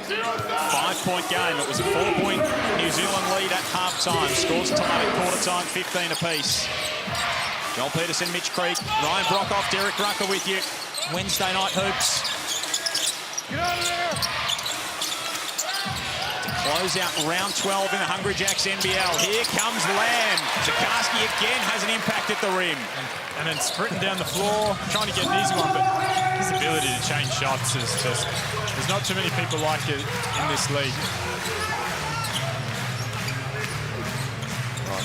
5-point game. It was a 4-point New Zealand lead at half-time. Scores time at quarter-time, 15 apiece. Joel Peterson, Mitch Creek, Ryan Brockhoff, Derek Rucker with you. Wednesday night hoops. Get out of there! To close out round 12 in the Hungry Jacks NBL. Here comes Lamb. Zakarski again has an impact at the rim. And then sprinting down the floor, trying to get an easy one, but his ability to change shots is just, there's not too many people like it in this league.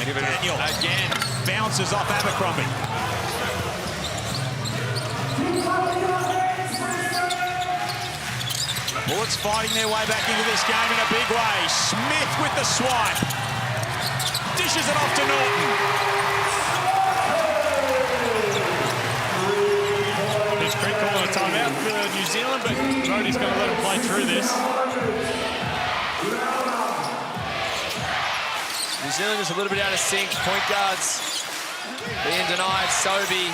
McDaniel again bounces off Abercrombie. Bullets fighting their way back into this game in a big way. Smith with the swipe. Dishes it off to Norton. He's quick calling a timeout for New Zealand, but Brody's going to let him play through this. New Zealand is a little bit out of sync. Point guards being denied. Sobey.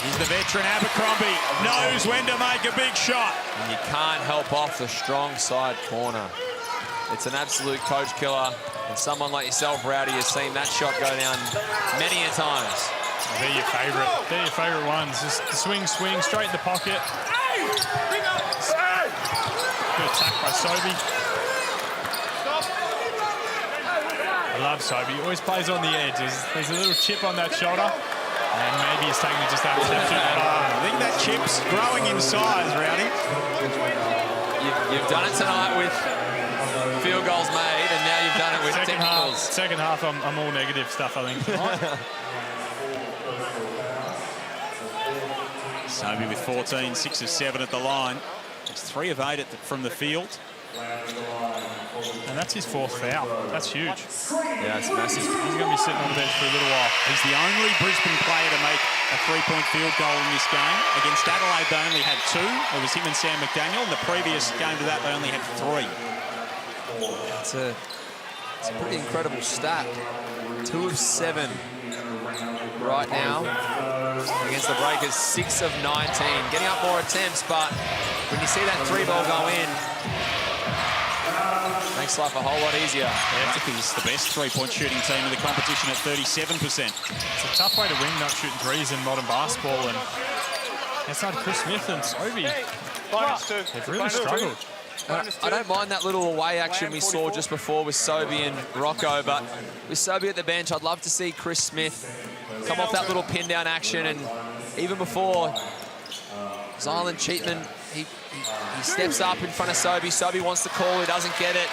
He's the veteran Abercrombie. Knows when to make a big shot. And you can't help off the strong side corner. It's an absolute coach killer. And someone like yourself, Rowdy, has seen that shot go down many a times. They're your favourite. They're your favourite ones. Just swing, straight in the pocket. Good attack by Sobey. I love Sobey. He always plays on the edge. There's a little chip on that shoulder. And maybe he's taking it just that step too far. I think that chip's growing in size, Rowdy. You've done it tonight with field goals made, and now you've done it with technicals. Second half, I'm all negative stuff, I think. Sobey with 14, 6 of 7 at the line. It's 3 of 8 from the field. And that's his 4th foul. That's huge. Yeah, it's massive. He's going to be sitting on the bench for a little while. He's the only Brisbane player to make a 3-point field goal in this game. Against Adelaide, they only had 2. It was him and Sam McDaniel. And the previous game to that, they only had 3. It's a pretty incredible stat. 2 of 7 right now against the Breakers. 6 of 19. Getting up more attempts, but when you see that 3-ball go in, makes life a whole lot easier. Yeah, Breakers the best 3-point shooting team in the competition at 37%. It's a tough way to win not shooting threes in modern basketball. And outside Chris Smith and Sobey, they've really struggled. I don't mind that little away action we saw just before with Sobey and Rocco, but with Sobey at the bench, I'd love to see Chris Smith come off that little pin down action. And even before Zylan Cheatman, he steps up in front of Sobey. Sobey wants the call, he doesn't get it.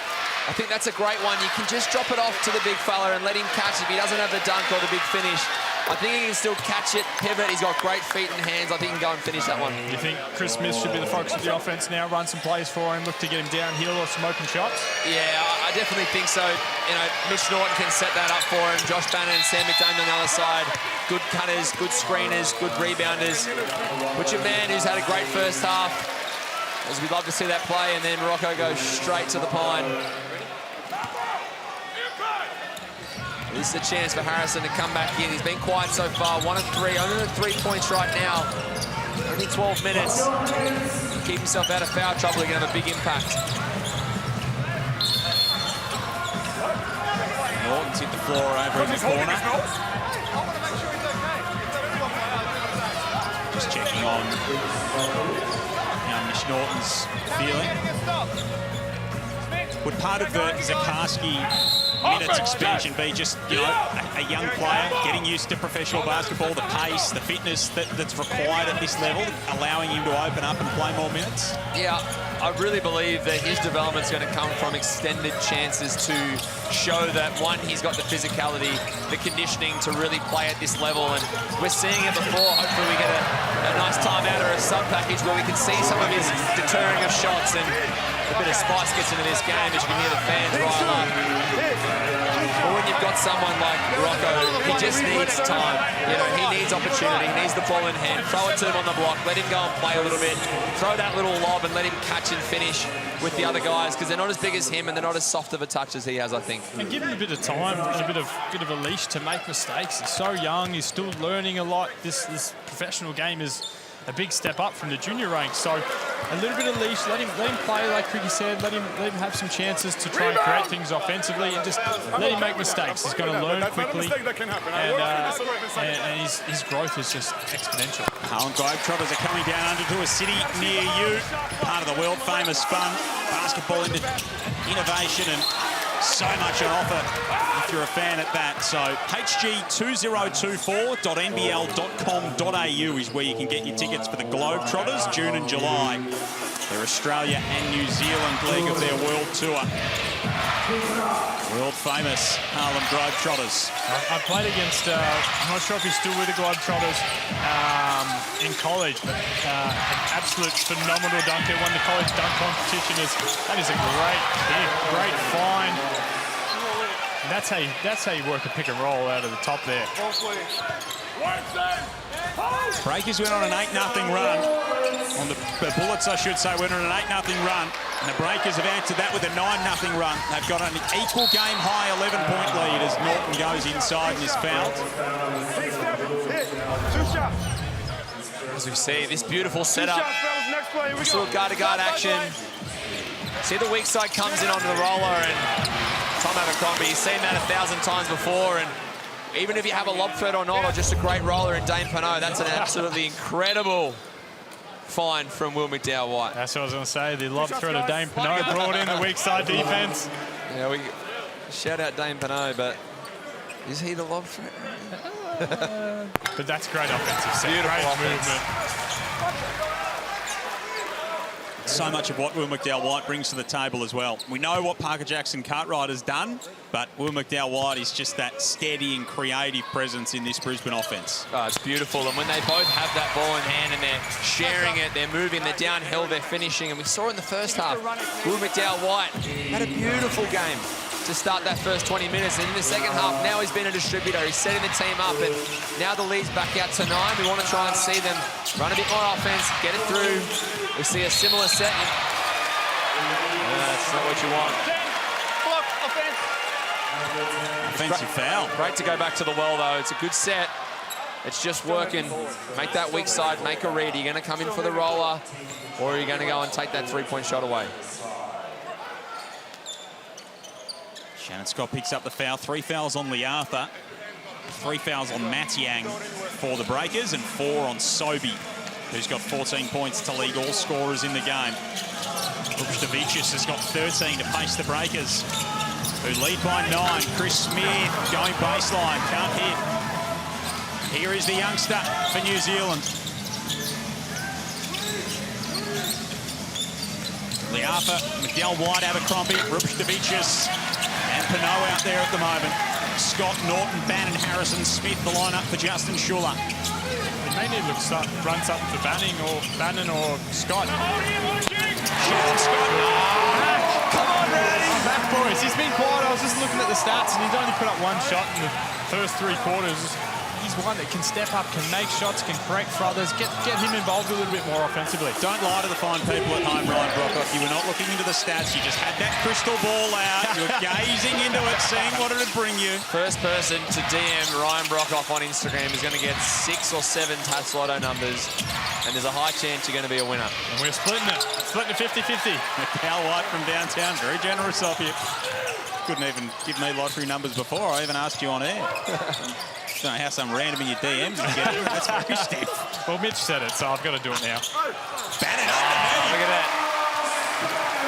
I think that's a great one. You can just drop it off to the big fella and let him catch it. If he doesn't have the dunk or the big finish, I think he can still catch it, pivot. He's got great feet and hands. I think he can go and finish that one. You think Chris Smith should be the focus of the offense now, run some plays for him, look to get him downhill or some open shots? Yeah, I definitely think so. You know, Mitch Norton can set that up for him. Josh Bannon and Sam McDaniel on the other side. Good cutters, good screeners, good rebounders. Put your man who's had a great first half, as we'd love to see that play, and then Rocco goes straight to the pine. This is a chance for Harrison to come back in. He's been quiet so far. 1 of 3, only the 3 points right now. Only 12 minutes. Keep himself out of foul trouble. He can have a big impact. Norton's hit the floor over in the corner. Just checking on how Mitch Norton's feeling. Would part of the Zakarski minutes expansion be just, you know, a young player getting used to professional basketball, the pace, the fitness that's required at this level, allowing him to open up and play more minutes? Yeah, I really believe that his development's going to come from extended chances to show that, one, he's got the physicality, the conditioning to really play at this level, and we're seeing it before. Hopefully we get a nice timeout or a sub-package where we can see some of his deterring of shots, and a bit of spice gets into this game, as you can hear the fans rile up. But when you've got someone like Rocco, he just needs time. You know, he needs opportunity, he needs the ball in hand. Throw it to him on the block, let him go and play a little bit. Throw that little lob and let him catch and finish with the other guys, because they're not as big as him and they're not as soft of a touch as he has, I think. And give him a bit of time and a bit of a leash to make mistakes. He's so young, he's still learning a lot. This professional game is a big step up from the junior ranks. So a little bit of leash, let him play, like Cricky said, let him have some chances to try and create things offensively, and just let him make mistakes. He's going to learn quickly, and his growth is just exponential. Harlem Globetrotters are coming down under to a city near you. Part of the world famous fun, basketball innovation, and so much on offer if you're a fan at that. So hg2024.nbl.com.au is where you can get your tickets for the Globetrotters, June and July. Their Australia and New Zealand leg of their World Tour. World famous Harlem Globetrotters. I played against, I'm not sure if he's still with the Globetrotters in college, but an absolute phenomenal dunker. Won the college dunk competition. That is a great kick, great find. And that's how you work a pick and roll out of the top there. Breakers went on an 8-0 run. On the Bullets, I should say, went on an 8-0 run. And the Breakers have answered that with a 9-0 run. They've got an equal game-high 11-point lead as Norton goes inside and is fouled. As we see, this beautiful setup. This little guard-to-guard action. See the weak side comes in onto the roller, and Tom Abercrombie, you've seen that 1,000 times before, and even if you have a lob threat or not, or just a great roller in Dane Pinot, that's an absolutely incredible find from Will McDowell-White. That's what I was going to say. The lob threat of Dane Pinot brought in the weak side defense. Yeah, we shout out Dane Pinot, but is he the lob threat? But that's great offensive set. Beautiful great offense. movement. So much of what Will McDowell-White brings to the table as well. We know what Parker Jackson Cartwright has done, but Will McDowell-White is just that steady and creative presence in this Brisbane offense. Oh, it's beautiful. And when they both have that ball in hand and they're sharing it, they're moving, they're downhill, they're finishing. And we saw in the first half, Will McDowell-White had a beautiful game to start that first 20 minutes. And in the second half, now he's been a distributor. He's setting the team up, and now the lead's back out to 9. We want to try and see them run a bit more offense, get it through. We see a similar set. That's not what you want. Offensive foul. Great to go back to the well, though. It's a good set. It's just working. Make that weak side, make a read. Are you going to come in for the roller, or are you going to go and take that three-point shot away? Shannon Scott picks up the foul. 3 fouls on Lee Arthur. 3 fouls on Matiang for the Breakers, and 4 on Sobey, who's got 14 points to lead all scorers in the game. Rupstavicius has got 13 to face the Breakers, who lead by 9. Chris Smith going baseline, can't hit. Here is the youngster for New Zealand. Lee Arthur, McDowell-White, Abercrombie, Rupstavicius, and Pinot out there at the moment. Scott, Norton, Bannon, Harrison, Smith, the lineup for Justin Schuller. They may need to run something for Bannon or Scott. Shannon Scott. Come on, Randy. Back, boys. He's been quiet. I was just looking at the stats, and he's only put up 1 shot in the first 3 quarters. He's one that can step up, can make shots, can create for others, get him involved a little bit more offensively. Don't lie to the fine people at home, Ryan Brockhoff. You were not looking into the stats. You just had that crystal ball out. You were gazing into it, seeing what it would bring you. First person to DM Ryan Brockhoff on Instagram is going to get 6 or 7 Tats Lotto numbers, and there's a high chance you're going to be a winner. And we're splitting it 50-50. McDowell-White from downtown, very generous of you. Couldn't even give me lottery numbers before I even asked you on air. Don't know how some random in your DMs you get. That's very stiff. Well, Mitch said it, so I've got to do it now. Bannon look at that.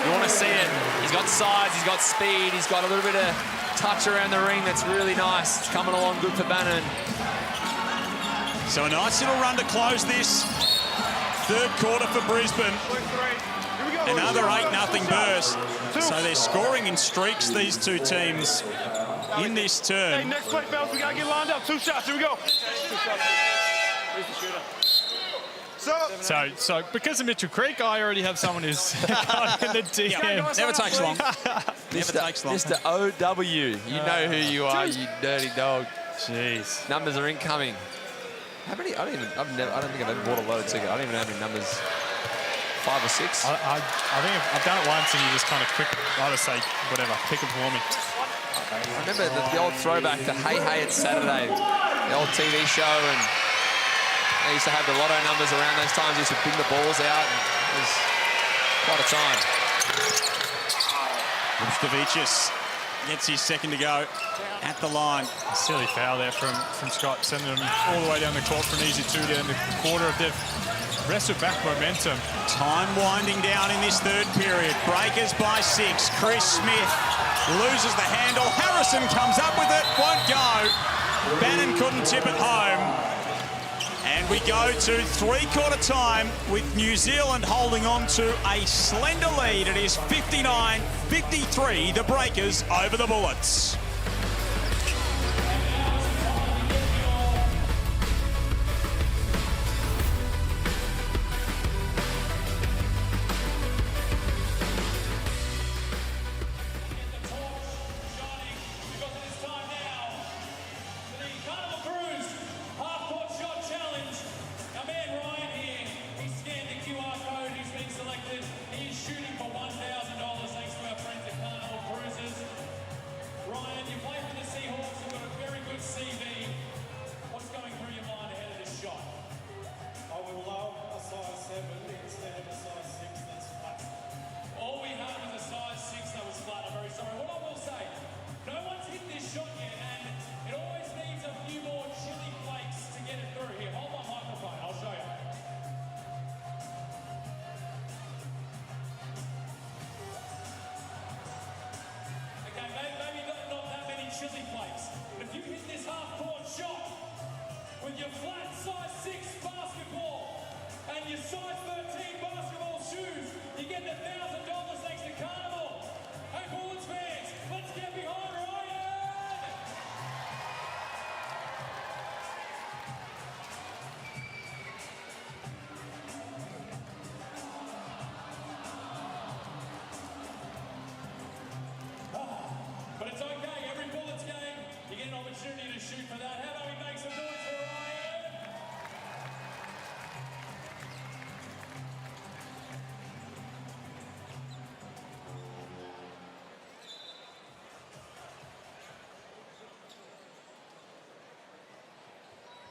You want to see it. He's got size, he's got speed, he's got a little bit of touch around the ring that's really nice. It's coming along good for Bannon. So a nice little run to close this third quarter for Brisbane. Another 8-0 burst. So they're scoring in streaks, these two teams, in this term. Hey, next play, fellas, we got to get lined up. 2 shots, here we go. So because of Mitchell Creek, I already have someone who's got in the DM. Never takes long. Never takes long. Mr. OW, you know who you are, you dirty dog. Jeez. Numbers are incoming. How many? I don't think I've ever bought a lotto ticket. I don't even know how many numbers. 5 or 6. I think I've done it once, and you just kind of quick. I just say whatever, pick them for me. I remember the old throwback to Hey Hey It's Saturday, the old TV show, and they used to have the lotto numbers around those times. They used to bring the balls out, and it was quite a time. Rupstavicius gets his second to go at the line. A silly foul there from Scott, sending them all the way down the court for an easy 2 down the quarter. If they've wrestled back momentum. Time winding down in this third period. Breakers by 6. Chris Smith loses the handle. Harrison comes up with it, won't go. Bannon couldn't tip it home. And we go to three-quarter time with New Zealand holding on to a slender lead. It is 59-53, the Breakers over the Bullets. Chili flakes. If you hit this half-court shot with your flat size 6 basketball and your size 13 basketball shoes, you get the $1,000 thanks to Carnival. Hey, Bullets fans, let's get behind Ryan! But it's okay. You get an opportunity to shoot for that. How about we make some noise for Ryan?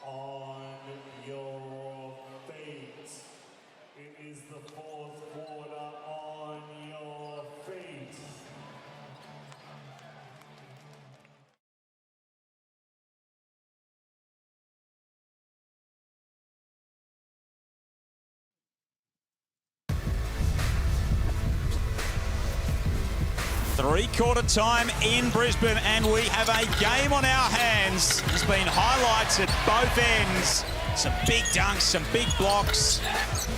On your feet. It is the fourth quarter. On your feet. Three-quarter time in Brisbane, and we have a game on our hands. There's been highlights at both ends. Some big dunks, some big blocks.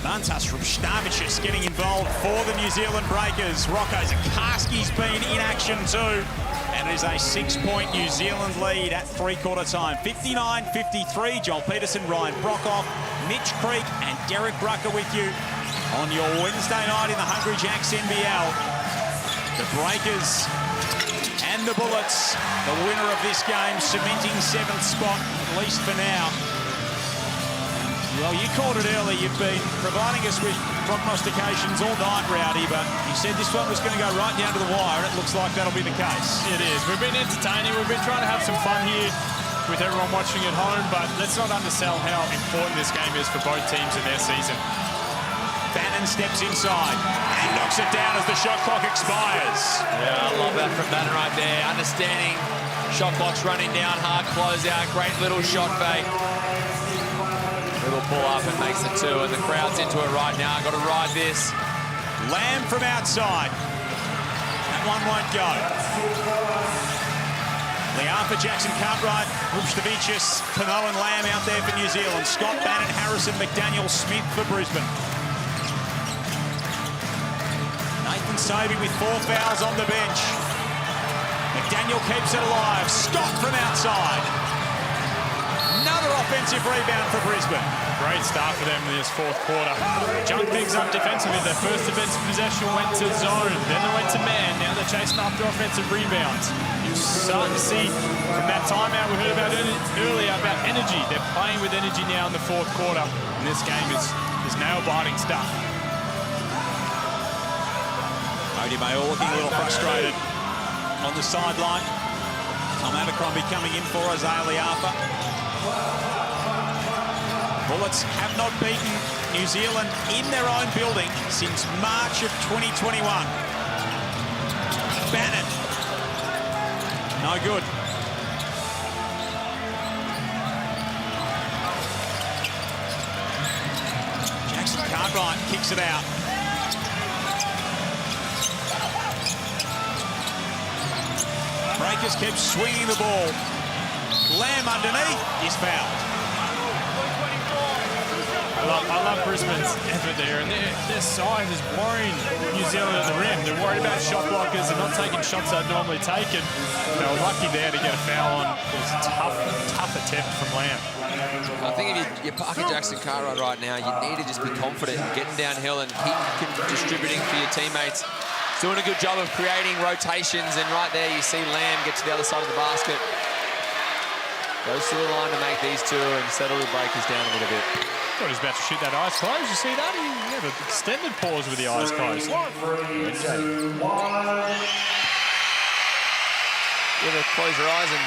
Mantas from Stavicius getting involved for the New Zealand Breakers. Rocco Zakarski's been in action too. And it is a 6-point New Zealand lead at three-quarter time. 59-53, Joel Peterson, Ryan Brockhoff, Mitch Creek and Derek Rucker with you on your Wednesday night in the Hungry Jacks NBL. The Breakers and the Bullets, the winner of this game, cementing 7th spot, at least for now. Well, you called it early. You've been providing us with prognostications all night, Rowdy, but you said this one was going to go right down to the wire, and it looks like that'll be the case. It is. We've been entertaining. We've been trying to have some fun here with everyone watching at home, but let's not undersell how important this game is for both teams in their season. Bannon steps inside and knocks it down as the shot clock expires. Yeah, I love that from Bannon right there. Understanding shot clock's running down, hard closeout, great little shot fake. Little pull up and makes it 2, and the crowd's into it right now. Got to ride this. Lamb from outside. That one won't go. Liafa, Jackson Cartwright, Stavicius, Pino and Lamb out there for New Zealand. Scott, Bannon, Harrison, McDaniel, Smith for Brisbane. Nathan Savey with 4 fouls on the bench. McDaniel keeps it alive. Scott from outside. Another offensive rebound for Brisbane. Great start for them in this fourth quarter. Jumped things up defensively. Their first defensive possession went to zone, then they went to man. Now they're chasing after offensive rebounds. You're starting to see from that timeout we heard about earlier about energy. They're playing with energy now in the fourth quarter. And this game is nail-biting stuff. Odie Mayo looking a little frustrated on the sideline. Tom Abercrombie coming in for Isaiah Liafa. Bullets have not beaten New Zealand in their own building since March of 2021. Bannon. No good. Jackson Cartwright kicks it out. Breakers keep swinging the ball. Lamb underneath is fouled. I love Brisbane's effort there, and their size is worrying New Zealand at the rim. They're worried about shot blockers. They're not taking shots they'd normally take, and they were lucky there to get a foul on. It was a tough attempt from Lamb. I think if you're Parker Jackson Cartwright right now, you need to just be confident in getting downhill and keep distributing for your teammates. Doing a good job of creating rotations, and right there you see Lamb get to the other side of the basket. Goes to the line to make these two and settle the breakers down a little bit. Thought he was about to shoot that eyes closed. You see that? He had an extended pause with the eyes closed. You ever close your eyes and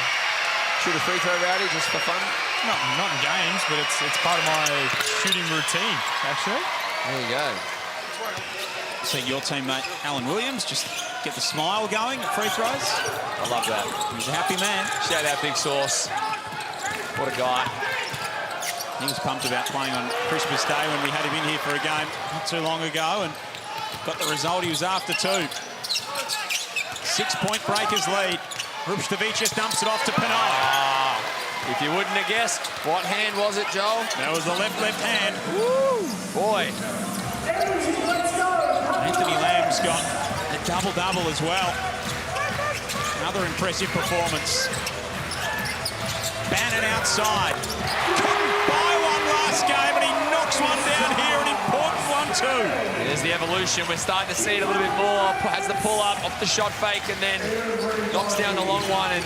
shoot a free throw, Rowdy, just for fun? Not in games, but it's part of my shooting routine, actually. There you go. See your teammate Alan Williams just get the smile going at free throws. I love that. He's a happy man. Shout out Big Sauce. What a guy. He was pumped about playing on Christmas Day when we had him in here for a game not too long ago, and got the result he was after too. 6-point Breakers lead. Rupstavicius dumps it off to Pennell. If you wouldn't have guessed, what hand was it, Joel? That was the left hand. Woo! Boy. Anthony Lamb's got a double-double as well. Another impressive performance. Bannon outside. Couldn't buy one last game, and he knocks one down here, an important one too. There's the evolution. We're starting to see it a little bit more. Has the pull-up off the shot fake, and then knocks down the long one and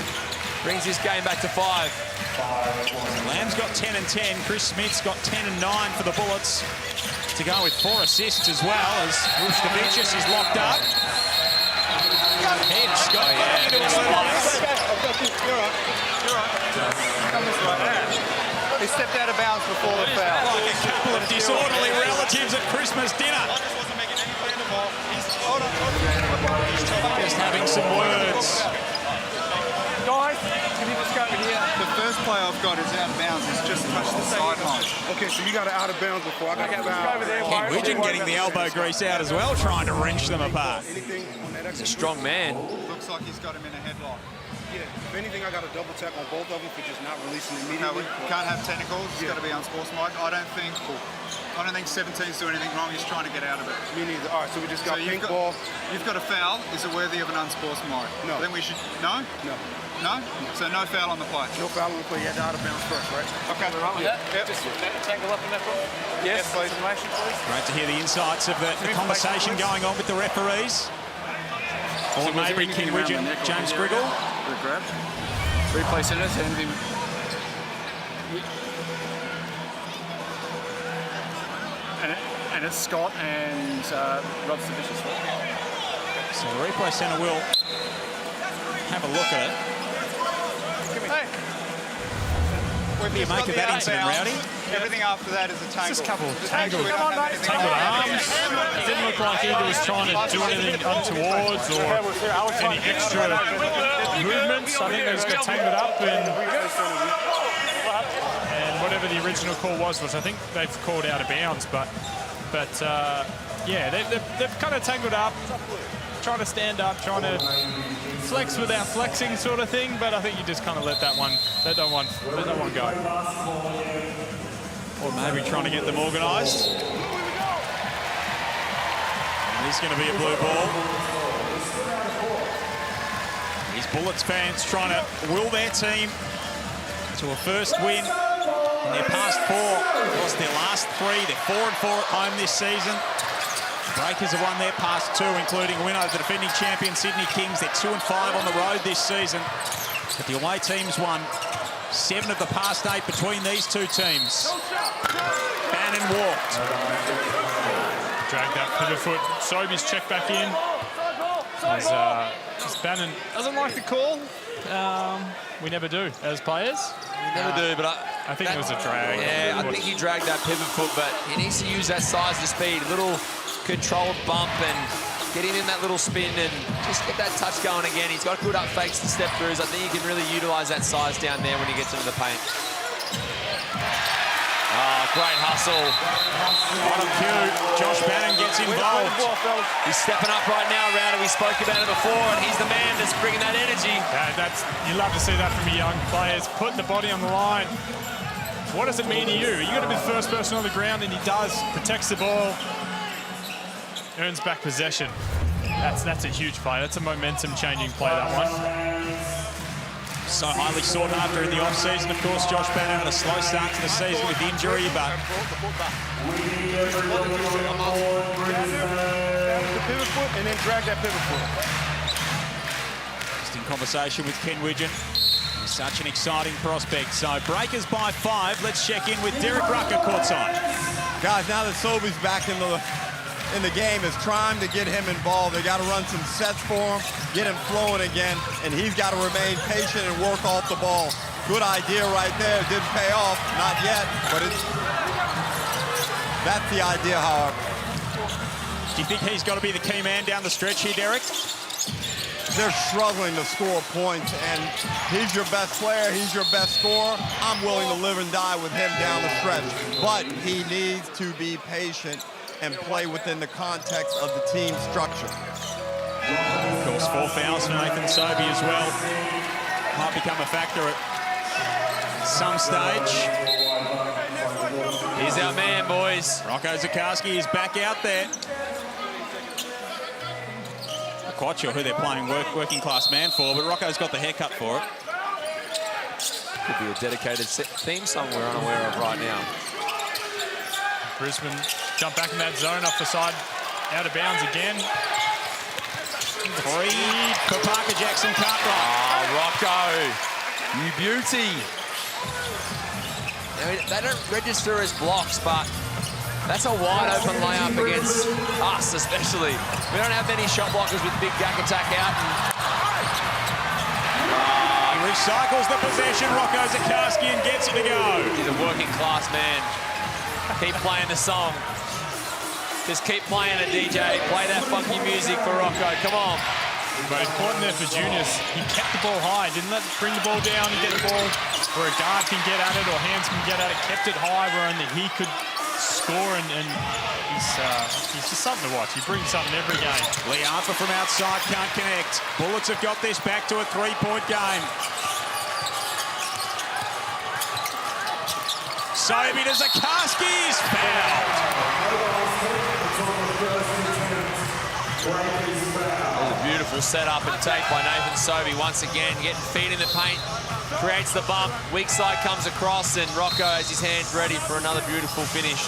brings this game back to 5. Lamb's got 10 and 10. Chris Smith's got 10 and 9 for the Bullets, to go with 4 assists as well, as Rupstavicius is locked up. Hedge, Scott, into his legs. He stepped out of bounds before the foul. Like a couple of disorderly relatives at Christmas dinner. Just having some words. Guys, can you just go over here? The first play I've got is out of bounds. It's just touched the sideline. Okay, so you got it out of bounds before. I got it out. Ken Widgeon getting the elbow grease out as well, trying to wrench them apart. He's a strong man. Looks like he's got him in a headlock. Yeah, if anything, I got a double tap on both of them for just not releasing immediately. No, we can't have technicals. It's got to be unsportsmanlike. I don't think 17's doing anything wrong. He's trying to get out of it. Me neither. All right, so we just got pink ball. You've got a foul. Is it worthy of an unsportsmanlike? No. Then we should. No. No. No? So no foul on the play? No foul on the play. You had to out of bounds first, right? Okay. Yeah. Yep. Just tangle up in that ball. Yes, please. Great to hear the insights of the conversation going on with the referees. Or maybe Ken Widgeon, James Griggle. Good grab. Replay center, send him. And it's Scott and Rob Savicius. So the replay centre will have a look at it. Hey. What do you make of that incident, Rowdy? Everything after that is a tangle. Just a couple of tangled arms. It didn't look like either was trying to do anything untowards or any extra movements. I think they just got tangled up, and whatever the original call was I think they've called out of bounds. But yeah, they've kind of tangled up, trying to stand up, trying to flex without flexing, sort of thing. But I think you just kind of let that one go. Or maybe trying to get them organised. It's going to be a blue ball. These Bullets fans trying to will their team to a first win in their past 4. Lost their last 3. They're 4-4 at home this season. Breakers have won their past 2, including a win over the defending champion Sydney Kings. They're 2-5 on the road this season. But the away teams won 7 of the past 8 between these two teams. Bannon walked. Dragged that pivot foot. Sobey's checked back in. As Bannon doesn't like the call. We never do as players. We never do, but I think it was a drag. Yeah, I think he dragged that pivot foot, but he needs to use that size to speed. A little controlled bump and get him in that little spin and just get that touch going again. He's got good up fakes to step throughs. I think he can really utilise that size down there when he gets into the paint. Oh, great hustle. Bottom cue, Josh Bannon gets involved. He's stepping up right now, Rowdy. We spoke about it before, and he's the man that's bringing that energy. You love to see that from your young players. Putting the body on the line. What does it mean to you? You got to be the first person on the ground, and he does. Protects the ball, earns back possession. That's a huge play. That's a momentum-changing play, that one. So highly sought after in the off-season. Of course, Josh Bannon had a slow start to the season with injury, but The pivot foot and then drag that pivot foot. just in conversation with Ken Widgeon. He's such an exciting prospect. So Breakers by 5. Let's check in with Derek Rucker courtside. Guys, now that Sobey's back in the game, it's time to get him involved. They got to run some sets for him, get him flowing again, and he's got to remain patient and work off the ball. Good idea right there. Didn't pay off, not yet, but that's the idea, however. Do you think he's got to be the key man down the stretch here, Derek? They're struggling to score points, and he's your best player, he's your best scorer. I'm willing to live and die with him down the stretch, but he needs to be patient and play within the context of the team structure. Of course, 4 fouls for Nathan Sobey as well. Might become a factor at some stage. He's our man, boys. Rocco Zakarski is back out there. Not quite sure who they're playing working class man for, but Rocco's got the haircut for it. Could be a dedicated theme song we're unaware of right now. Brisbane jump back in that zone off the side, out of bounds again. 3 for Parker Jackson Cartwright. Oh, Rocco, you beauty. Now, they don't register as blocks, but that's a wide open layup against us, especially. We don't have many shot blockers with big gack attack out. He recycles the possession, Rocco Zakarski, and gets it to go. He's a working class man. Keep playing the song. Just keep playing it, DJ. Play that funky music for Rocco. Come on. But important there for Junius. He kept the ball high. Didn't let it bring the ball down and get the ball where a guard can get at it or hands can get at it. Kept it high where only he could score, and he's just something to watch. He brings something every game. Lee Arthur from outside can't connect. Bullets have got this back to a 3-point game. Sobey to Zakarski, is fouled. A beautiful setup and take by Nathan Sobey once again, getting feet in the paint, creates the bump, weak side comes across, and Rocco has his hands ready for another beautiful finish.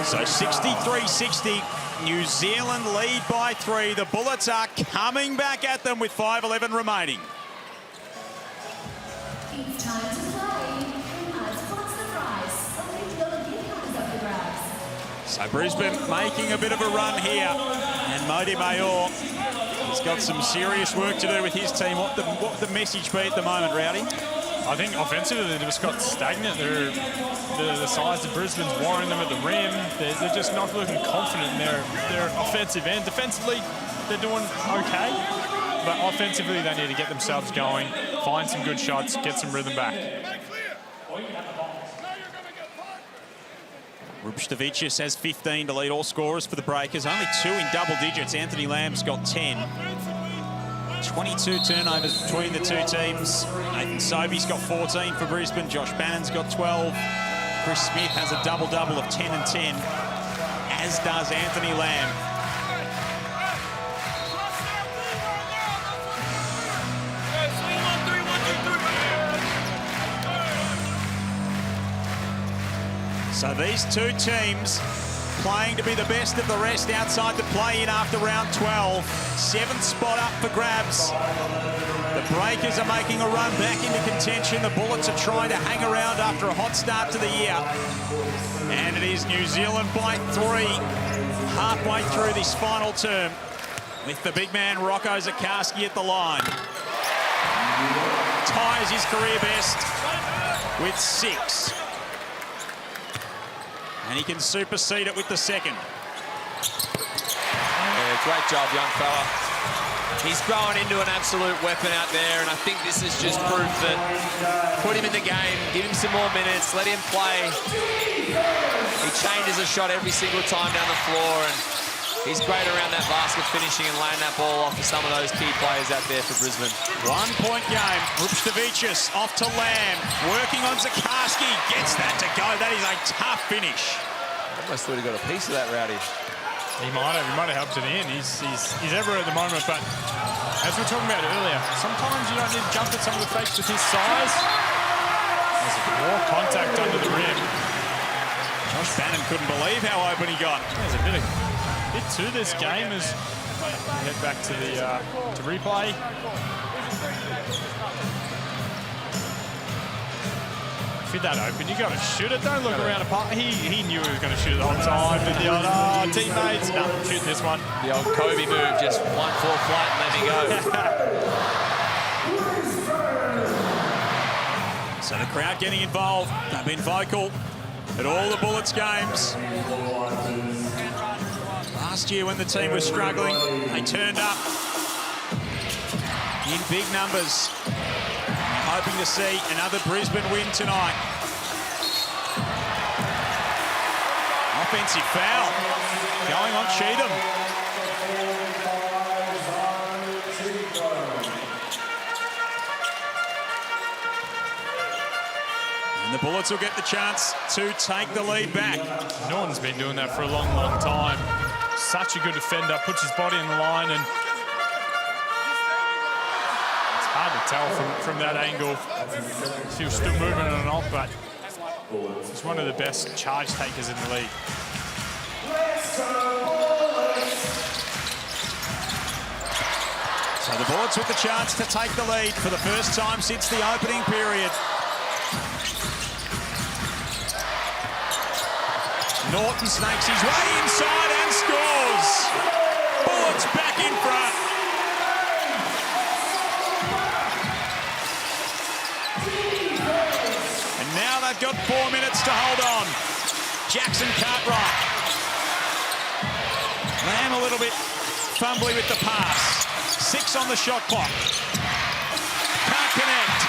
So 63-60, New Zealand lead by 3. The Bullets are coming back at them with 5:11 remaining. It's time to play. What's the prize? So Brisbane making a bit of a run here, and Modi Mayor has got some serious work to do with his team. What the message be at the moment, Rowdy? I think offensively they just got stagnant. The size of Brisbane's warring them at the rim. They're just not looking confident in their offensive end. Defensively, they're doing okay, but offensively they need to get themselves going, find some good shots, get some rhythm back. Rubstavicius has 15 to lead all scorers for the Breakers. Only 2 in double digits. Anthony Lamb's got 10. 22 turnovers between the two teams. Nathan Sobey's got 14 for Brisbane. Josh Bannon's got 12. Chris Smith has a double-double of 10 and 10, as does Anthony Lamb. So these two teams playing to be the best of the rest outside the play-in after round 12. 7th spot up for grabs. The Breakers are making a run back into contention. The Bullets are trying to hang around after a hot start to the year. And it is New Zealand by 3, halfway through this final term, with the big man Rocco Zakarski at the line. Ties his career best with 6. And he can supersede it with the second. Yeah, great job, young fella. He's growing into an absolute weapon out there, and I think this is just proof that put him in the game, give him some more minutes, let him play. He changes a shot every single time down the floor, and He's great around that basket, finishing and laying that ball off for some of those key players out there for Brisbane. 1 point game. Rupstavicius off to Lamb, working on Zakarski, gets that to go. That is a tough finish. Almost thought he got a piece of that, Rowdy. He might have helped it in. He's everywhere at the moment, but as we were talking about earlier, sometimes you don't need to jump at some of the fakes with his size. There's more contact under the rim. Josh Bannon couldn't believe how open he got. There's a bit to this game as we head back to the to replay. If you're that open, you got to shoot it. Don't look around apart. He knew he was going to shoot it the whole time. Did the old teammates? No, shooting this one. The old Kobe move, just 1-4 flat and let me go. So the crowd getting involved. They've been vocal at all the Bullets games. Last year when the team was struggling, they turned up in big numbers. Hoping to see another Brisbane win tonight. Offensive foul going on Cheatham. And the Bullets will get the chance to take the lead back. Norton's been doing that for a long, long time. Such a good defender, puts his body in the line, and it's hard to tell from that angle if he was still moving or not, but he's one of the best charge takers in the league. So the Bullets with the chance to take the lead for the first time since the opening period. Norton snakes his way inside and scores. Bullets back in front. And now they've got 4 minutes to hold on. Jackson Cartwright. Lamb a little bit fumbly with the pass. 6 on the shot clock. Can't connect.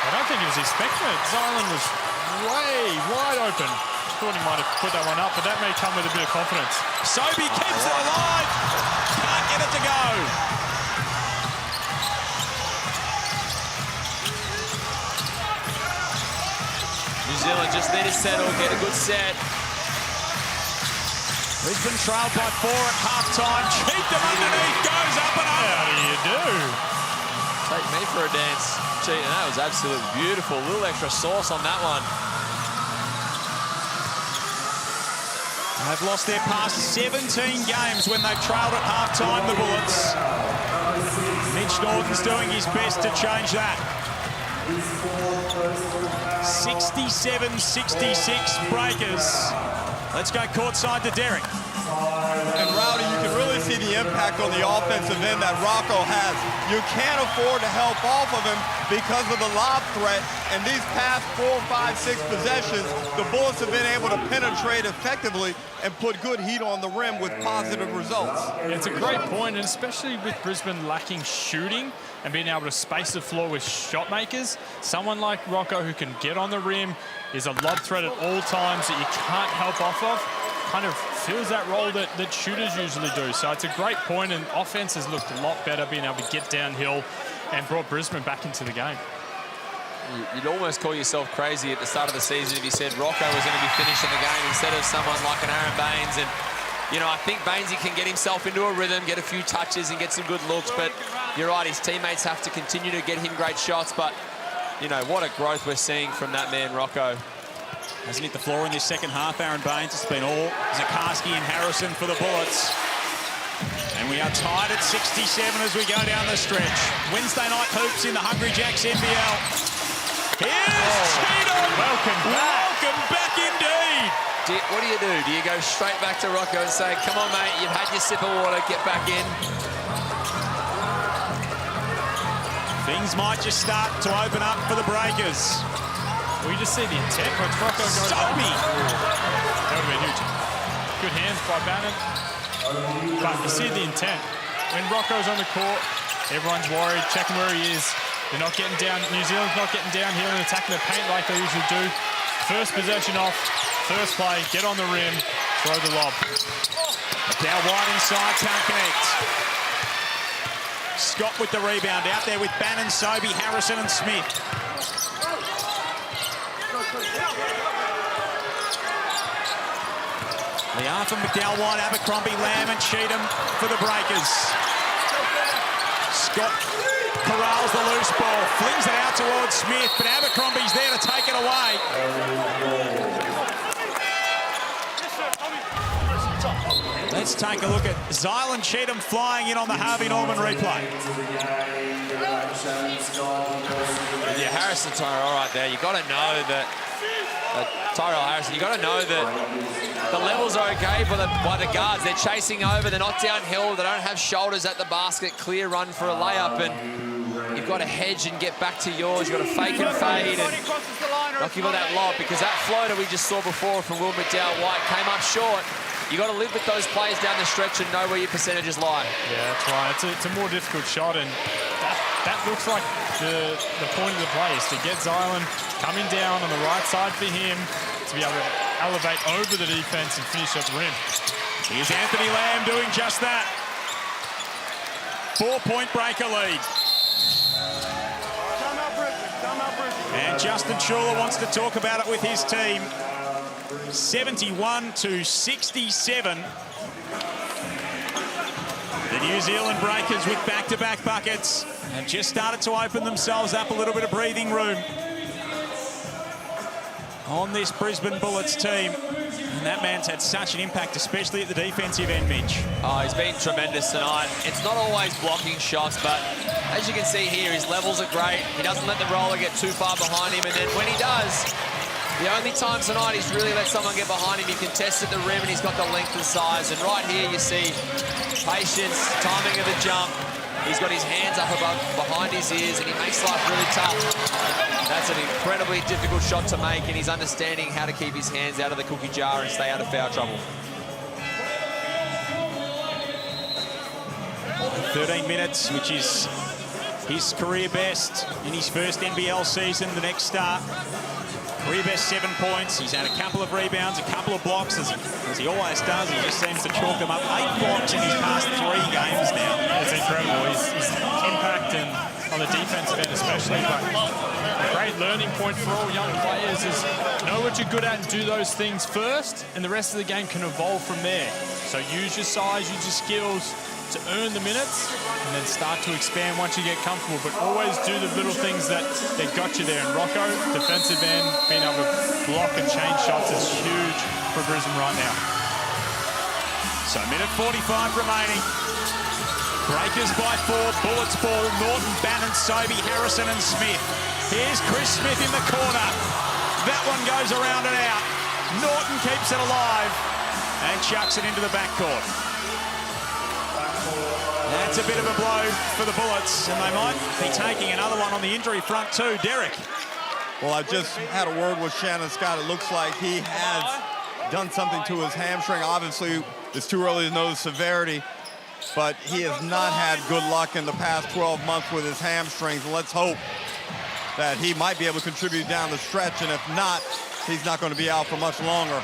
I don't think he was expecting it. Zylan was way wide open. Thought he might have put that one up, but that may come with a bit of confidence. Sobey keeps it alive. Can't get it to go. New Zealand just need to settle, get a good set. Brisbane trailed by 4 at half-time. Cheatham underneath, goes up and over. How do you do? Take me for a dance. Cheatham, that was absolutely beautiful. A little extra sauce on that one. They've lost their past 17 games when they've trailed at half-time, the Bullets. Mitch Norton's doing his best to change that. 67-66 Breakers. Let's go courtside to Derek. And Rowdy, you can really see the impact on the offensive end that Rocco has. You can't afford to help off of him because of the lob threat. And these past 4, 5, 6 possessions, the Bullets have been able to penetrate effectively and put good heat on the rim with positive results. It's a great point, and especially with Brisbane lacking shooting and being able to space the floor with shot makers, someone like Rocco who can get on the rim, is a lob threat at all times that you can't help off of, kind of fills that role that shooters usually do. So it's a great point, and offense has looked a lot better being able to get downhill and brought Brisbane back into the game. You'd almost call yourself crazy at the start of the season if you said Rocco was going to be finishing the game instead of someone like an Aaron Baines. And, you know, I think Bainesy can get himself into a rhythm, get a few touches and get some good looks. But you're right, his teammates have to continue to get him great shots. But, you know, what a growth we're seeing from that man, Rocco. Hasn't hit the floor in this second half, Aaron Baines. It's been all Zakarski and Harrison for the Bullets. And we are tied at 67 as we go down the stretch. Wednesday night hoops in the Hungry Jacks NBL. Here's Cheatham. Welcome back. Welcome back indeed. What do? Do you go straight back to Rocco and say, come on, mate, you've had your sip of water, get back in? Things might just start to open up for the Breakers. We just see the intent. Once Rocco goes Sobey. That would have been huge. Good hands by Bannon. But you see the intent. When Rocco's on the court, everyone's worried, checking where he is. They're not getting down. New Zealand's not getting downhill and attacking the paint like they usually do. First possession off, first play, get on the rim, throw the lob. Down wide inside, can't connect. Scott with the rebound, out there with Bannon, Sobey, Harrison and Smith. Liafa, McDowell, White, Abercrombie, Lamb and Cheatham for the Breakers. Scott corrals the loose ball, flings it out towards Smith, but Abercrombie's there to take it away. Let's take a look at Zylan Cheatham flying in on the Harvey Norman replay. Yeah, Harrison Tyrell right there. You've got to know that Tyrell Harrison, you've got to know that the levels are okay by the guards. They're chasing over, they're not downhill, they don't have shoulders at the basket, clear run for a layup, and you've got to hedge and get back to yours. You've got to fake and fade and not give her that lob, because that floater we just saw before from Will McDowell White came up short. You've got to live with those plays down the stretch and know where your percentages lie. Yeah, that's right. It's a more difficult shot, and that looks like the point of the play is to get Zylan coming down on the right side for him to be able to elevate over the defense and finish at the rim. Here's Anthony Lamb doing just that. 4-point breaker lead. And Justin Schuler wants to talk about it with his team. 71-67. The New Zealand Breakers with back-to-back buckets have just started to open themselves up a little bit of breathing room on this Brisbane Bullets team. And that man's had such an impact, especially at the defensive end, Mitch. Oh, he's been tremendous tonight. It's not always blocking shots, but as you can see here, his levels are great. He doesn't let the roller get too far behind him, and then when he does, the only time tonight he's really let someone get behind him, he contests at the rim and he's got the length and size. And right here you see patience, timing of the jump. He's got his hands up above, behind his ears, and he makes life really tough. That's an incredibly difficult shot to make, and he's understanding how to keep his hands out of the cookie jar and stay out of foul trouble. 13 minutes, which is his career best in his first NBL season, the next start. Career best 7 points. He's had a couple of rebounds, a couple of blocks, as he always does. He just seems to chalk them up. 8 blocks in his past 3 games now. It's incredible. His impact on the defensive end especially, but a great learning point for all young players is know what you're good at and do those things first, and the rest of the game can evolve from there. So use your size, use your skills to earn the minutes, and then start to expand once you get comfortable, but always do the little things that got you there. And Rocco, defensive end, being able to block and change shots is huge for Brisbane right now. So minute 45 remaining. Breakers by 4, Bullets ball, Norton, Bannon, Sobey, Harrison and Smith. Here's Chris Smith in the corner. That one goes around and out. Norton keeps it alive and chucks it into the backcourt. That's a bit of a blow for the Bullets, and they might be taking another one on the injury front too. Derek. Well, I just had a word with Shannon Scott. It looks like he has done something to his hamstring. Obviously, it's too early to know the severity, but he has not had good luck in the past 12 months with his hamstrings. Let's hope that he might be able to contribute down the stretch, and if not, he's not going to be out for much longer.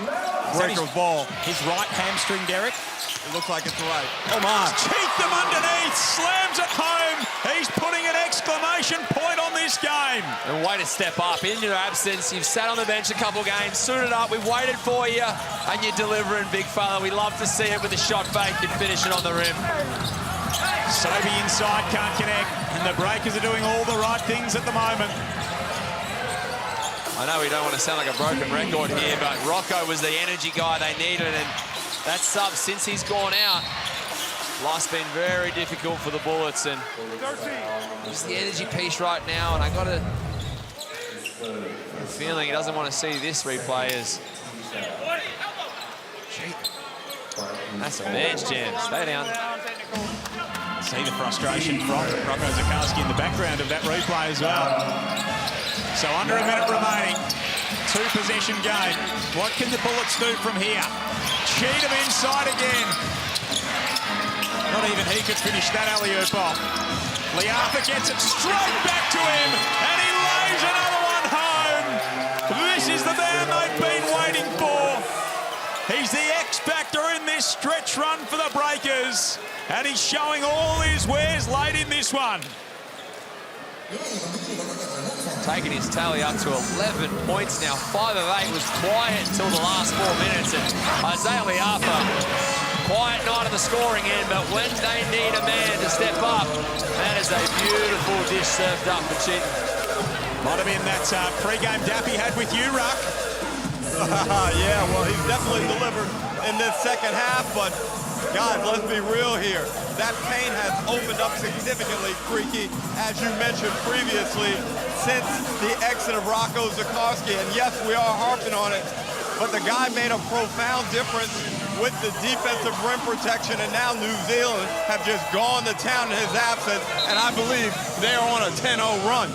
Breakers ball. His right hamstring, Derek? It looks like it's right. Oh, my. Cheatham underneath, slams it home. He's putting an exclamation point on this game. And way to step up. In your absence, you've sat on the bench a couple games, suited up, we've waited for you, and you're delivering, big fella. We love to see it with a shot fake and finishing on the rim. Sobey inside, can't connect, and the Breakers are doing all the right things at the moment. I know we don't want to sound like a broken record here, but Rocco was the energy guy they needed, and that sub, since he's gone out, life's been very difficult for the Bullets, and just the energy piece right now, and I got a feeling he doesn't want to see this replay as... That's a bench jam. Stay down. See the frustration from Rocco Zakowski in the background of that replay as well. So under a minute remaining, 2-possession game. What can the Bullets do from here? Cheatham inside again. Not even he could finish that alley-oop off. Liafa gets it straight back to him, and he lays another one home. This is the man they've been waiting for. He's the X-factor in this stretch run for the the Breakers, and he's showing all his wares late in this one. Taking his tally up to 11 points now. 5 of 8 was quiet until the last 4 minutes. And Isaiah Liapa, quiet night of the scoring end, but when they need a man to step up, that is a beautiful dish served up for Chiton. Might have been that pre-game dap he had with you, Ruck. Yeah, well, he's definitely delivered in this second half, but guys, let's be real here. That paint has opened up significantly, Creaky, as you mentioned previously, since the exit of Rocco Zukowski. And yes, we are harping on it, but the guy made a profound difference with the defensive rim protection, and now New Zealand have just gone to town in his absence, and I believe they are on a 10-0 run.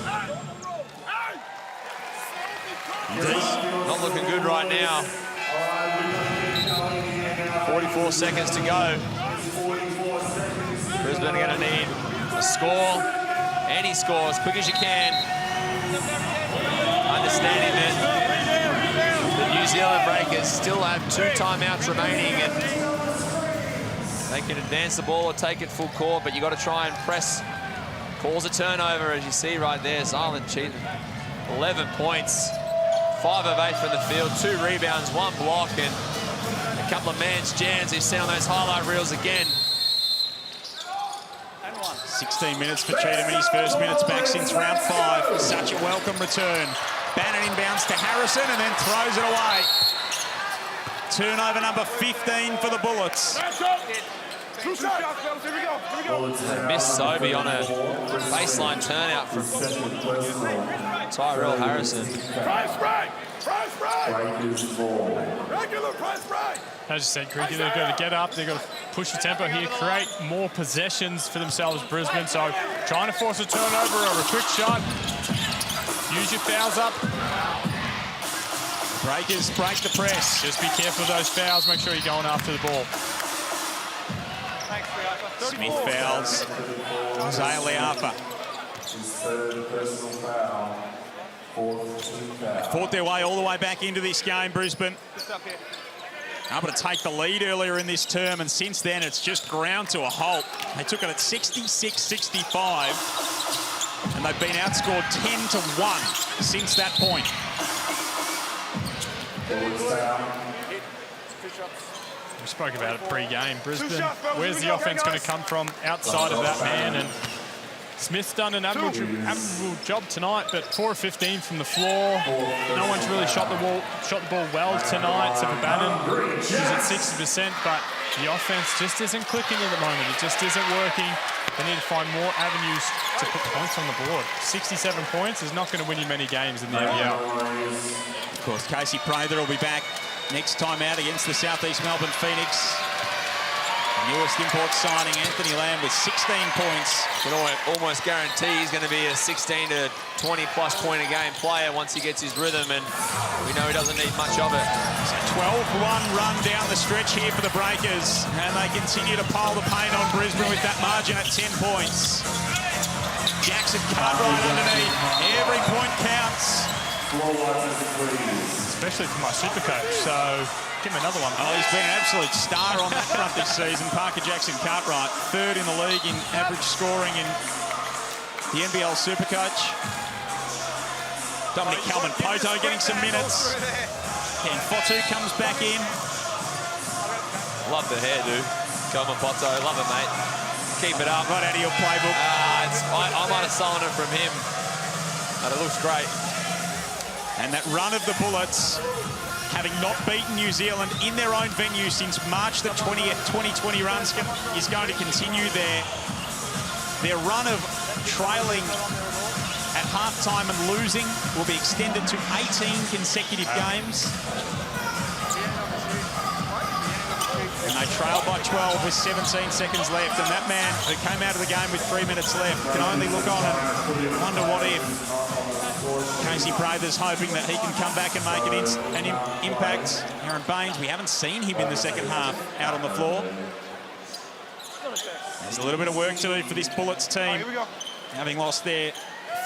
Not looking good right now. 44 seconds to go. Brisbane are going to need a score. Any score as quick as you can. Understanding that the New Zealand Breakers still have 2 timeouts remaining, and they can advance the ball or take it full court, but you got to try and press. Calls a turnover, as you see right there. Zylan Cheatham, 11 points. 5 of 8 from the field, 2 rebounds, 1 block, and a couple of man's jams. You see on those highlight reels again. 16 minutes for Cheatham in his first minutes back since round 5. Such a welcome return. Bannon inbounds to Harrison and then throws it away. Turnover number 15 for the Bullets. They missed Sobey on a baseline turnout from Tyrell Harrison. As you said, Creaky, they've got to get up, they've got to push the tempo here, create more possessions for themselves, Brisbane. So trying to force a turnover or a quick shot. Use your fouls up. Breakers break the press. Just be careful of those fouls. Make sure you're going after the ball. Smith fouls. Isaiah Liapa. Fought their way all the way back into this game, Brisbane. Able to take the lead earlier in this term, and since then it's just ground to a halt. They took it at 66-65, and they've been outscored 10-1 since that point. We spoke about it pre-game. Brisbane, where's the offense going to come from outside of that man? And Smith's done an admirable job tonight, but 4 of 15 from the floor. No one's really shot the ball well tonight. So for Bannon, he's at 60%, but the offense just isn't clicking at the moment. It just isn't working. They need to find more avenues to put points on the board. 67 points is not going to win you many games in the NBL. Of course, Casey Prather will be back next time out against the South East Melbourne Phoenix. Newest import signing, Anthony Lamb, with 16 points. You know, almost guarantee he's going to be a 16 to 20-plus point a game player once he gets his rhythm, and we know he doesn't need much of it. So 12-1 run down the stretch here for the Breakers, and they continue to pile the paint on Brisbane with that margin at 10 points. Jackson Cartwright underneath. Every point counts. Especially for my super coach, so give him another one. Oh, he's been an absolute star on that front this season. Parker Jackson Cartwright, 3rd in the league in average scoring in the NBL Supercoach. Dominic Calvin-Poto getting some minutes. And Fotu comes back in. Love the hairdo. Calvin-Poto, love it, mate. Keep it up. Right out of your playbook. I might have stolen it from him, but it looks great. And that run of the Bullets, having not beaten New Zealand in their own venue since March the 20th, 2020 run, is going to continue their run of trailing at halftime and losing will be extended to 18 consecutive games. And they trail by 12 with 17 seconds left. And that man who came out of the game with 3 minutes left can only look on and wonder what if. Casey Prather's hoping that he can come back and make an impact. Aaron Baines, we haven't seen him in the second half out on the floor. There's a little bit of work to do for this Bullets team, having lost their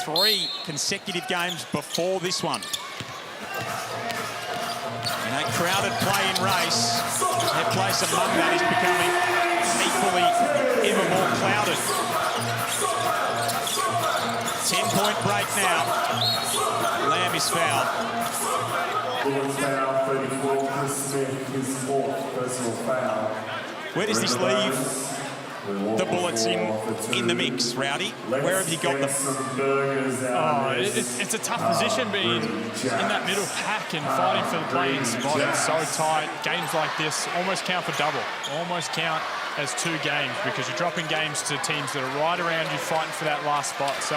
3 consecutive games before this one. In a crowded play-in race, their place among that is becoming equally ever more clouded. 10-point break now. Lamb is fouled. Where does this leave the Bullets in the mix, Rowdy? Where have you got them? Oh, it's a tough position being in that middle pack and fighting for the playing spot. It's so tight. Games like this almost count for double. Almost count as 2 games because you're dropping games to teams that are right around you fighting for that last spot. So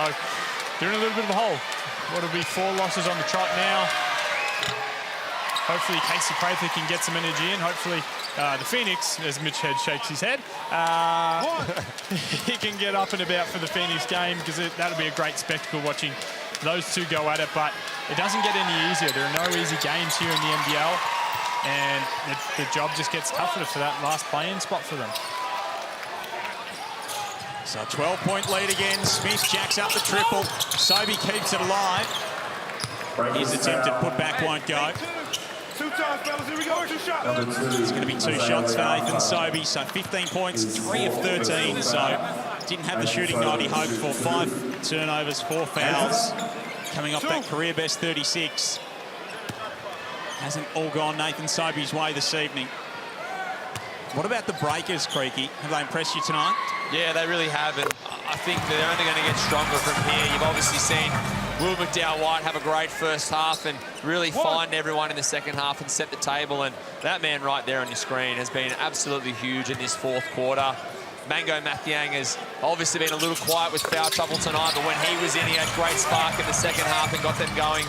they're in a little bit of a hole. What'll be 4 losses on the trot now. Hopefully Casey Prather can get some energy in. Hopefully the Phoenix, as Mitch Head shakes his head, he can get up and about for the Phoenix game because that'll be a great spectacle watching those two go at it. But it doesn't get any easier. There are no easy games here in the NBL. And the job just gets tougher for that last play-in spot for them. So 12-point lead again. Smith jacks up the triple. Sobey keeps it alive. His attempted putback won't go. 2 times, fellas. Here we go. 2 shots. It's going to be 2 shots for Nathan Sobey. So 15 points, 3 of 13. So didn't have the shooting night he hoped for. 5 turnovers, 4 fouls. Coming off that career best 36. Hasn't all gone Nathan Sobey's way this evening. What about the Breakers, Creaky? Have they impressed you tonight? Yeah, they really have, and I think they're only going to get stronger from here. You've obviously seen Will McDowell-White have a great first half and really find everyone in the second half and set the table, and that man right there on your screen has been absolutely huge in this 4th quarter. Mango Mathiang has obviously been a little quiet with foul trouble tonight, but when he was in, he had great spark in the second half and got them going.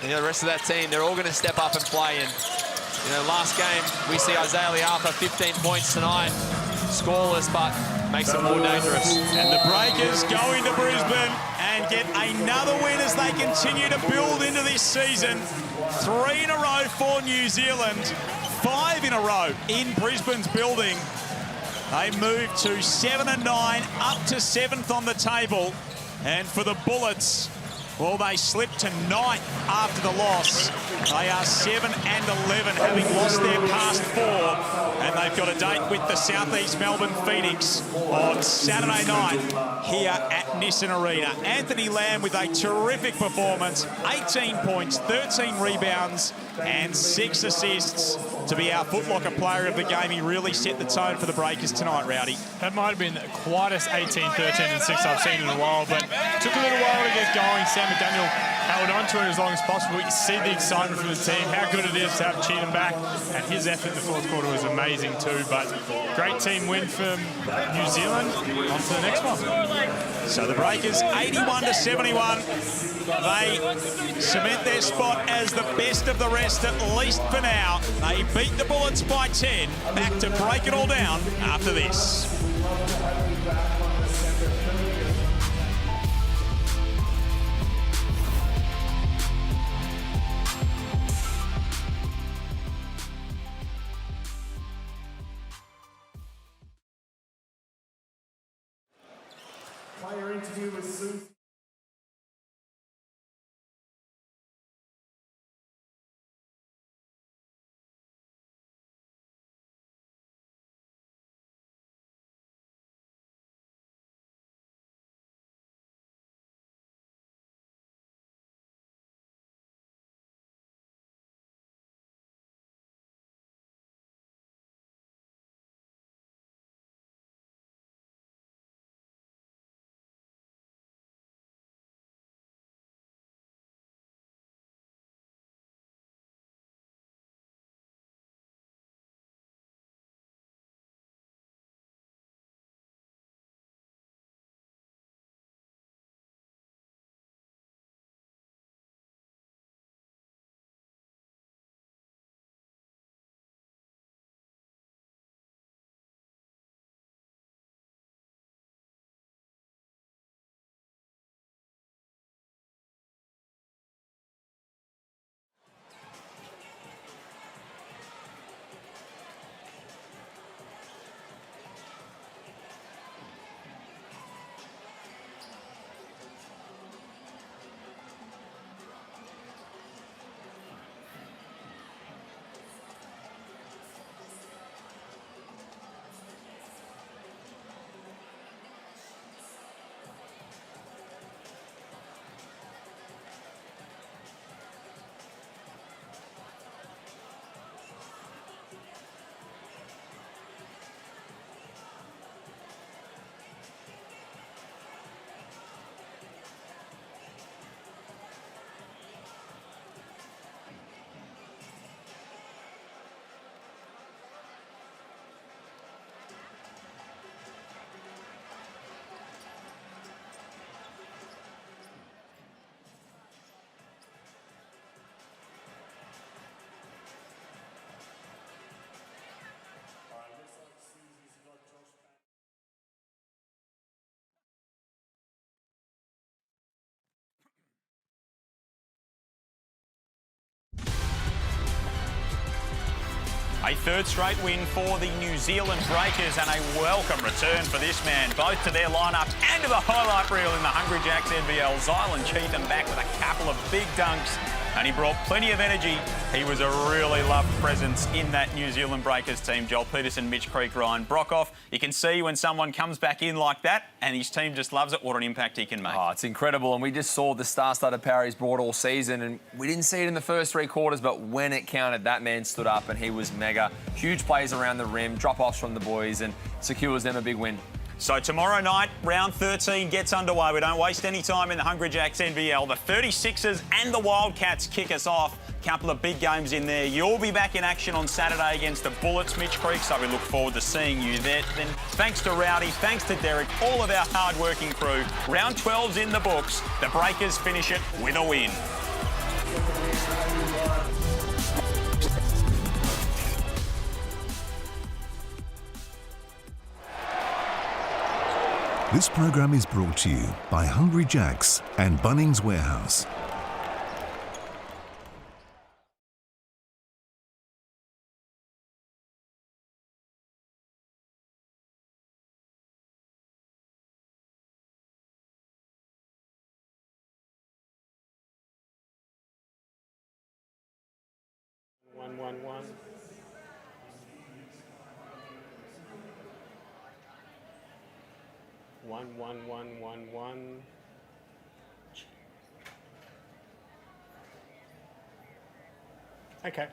And the rest of that team, they're all going to step up and play. And you know, last game, we see Isaiah Liapa, 15 points tonight, scoreless, but makes it more dangerous. And the Breakers go into Brisbane and get another win as they continue to build into this season. 3 in a row for New Zealand, 5 in a row in Brisbane's building. They move to 7-9, up to 7th on the table. And for the Bullets, well, they slipped to 9th after the loss. They are 7-11, having lost their past 4. And they've got a date with the South East Melbourne Phoenix on Saturday night here at Nissan Arena. Anthony Lamb with a terrific performance. 18 points, 13 rebounds, and 6 assists to be our Foot Locker player of the game. He really set the tone for the Breakers tonight, Rowdy. That might have been the quietest 18, 13, and 6 I've seen in a while, but took a little while to get going. Sam McDaniel held on to it as long as possible. You see the excitement from the team, how good it is to have Cheatham back, and his effort in the 4th quarter was amazing too. But great team win from New Zealand. On to the next one. So the Breakers 81-71. They cement their spot as the best of the rest, at least for now. They beat the Bullets by 10. Back to break it all down after this. Player interview with Sue. A third straight win for the New Zealand Breakers and a welcome return for this man, both to their lineup and to the highlight reel in the Hungry Jacks NBL. Zylan Cheatham back with a couple of big dunks and he brought plenty of energy. He was a really loved presence in that New Zealand Breakers team. Joel Peterson, Mitch Creek, Ryan Brockhoff. You can see when someone comes back in like that and his team just loves it, what an impact he can make. Oh, it's incredible. And we just saw the star-studded power he's brought all season. And we didn't see it in the first 3 quarters, but when it counted, that man stood up and he was mega. Huge plays around the rim, drop-offs from the boys and secures them a big win. So tomorrow night, round 13 gets underway. We don't waste any time in the Hungry Jacks NBL. The 36ers and the Wildcats kick us off. Couple of big games in there. You'll be back in action on Saturday against the Bullets, Mitch Creek, so we look forward to seeing you there. Then thanks to Rowdy, thanks to Derek, all of our hard-working crew. Round 12's in the books. The Breakers finish it with a win. This program is brought to you by Hungry Jacks and Bunnings Warehouse. One. One. Okay.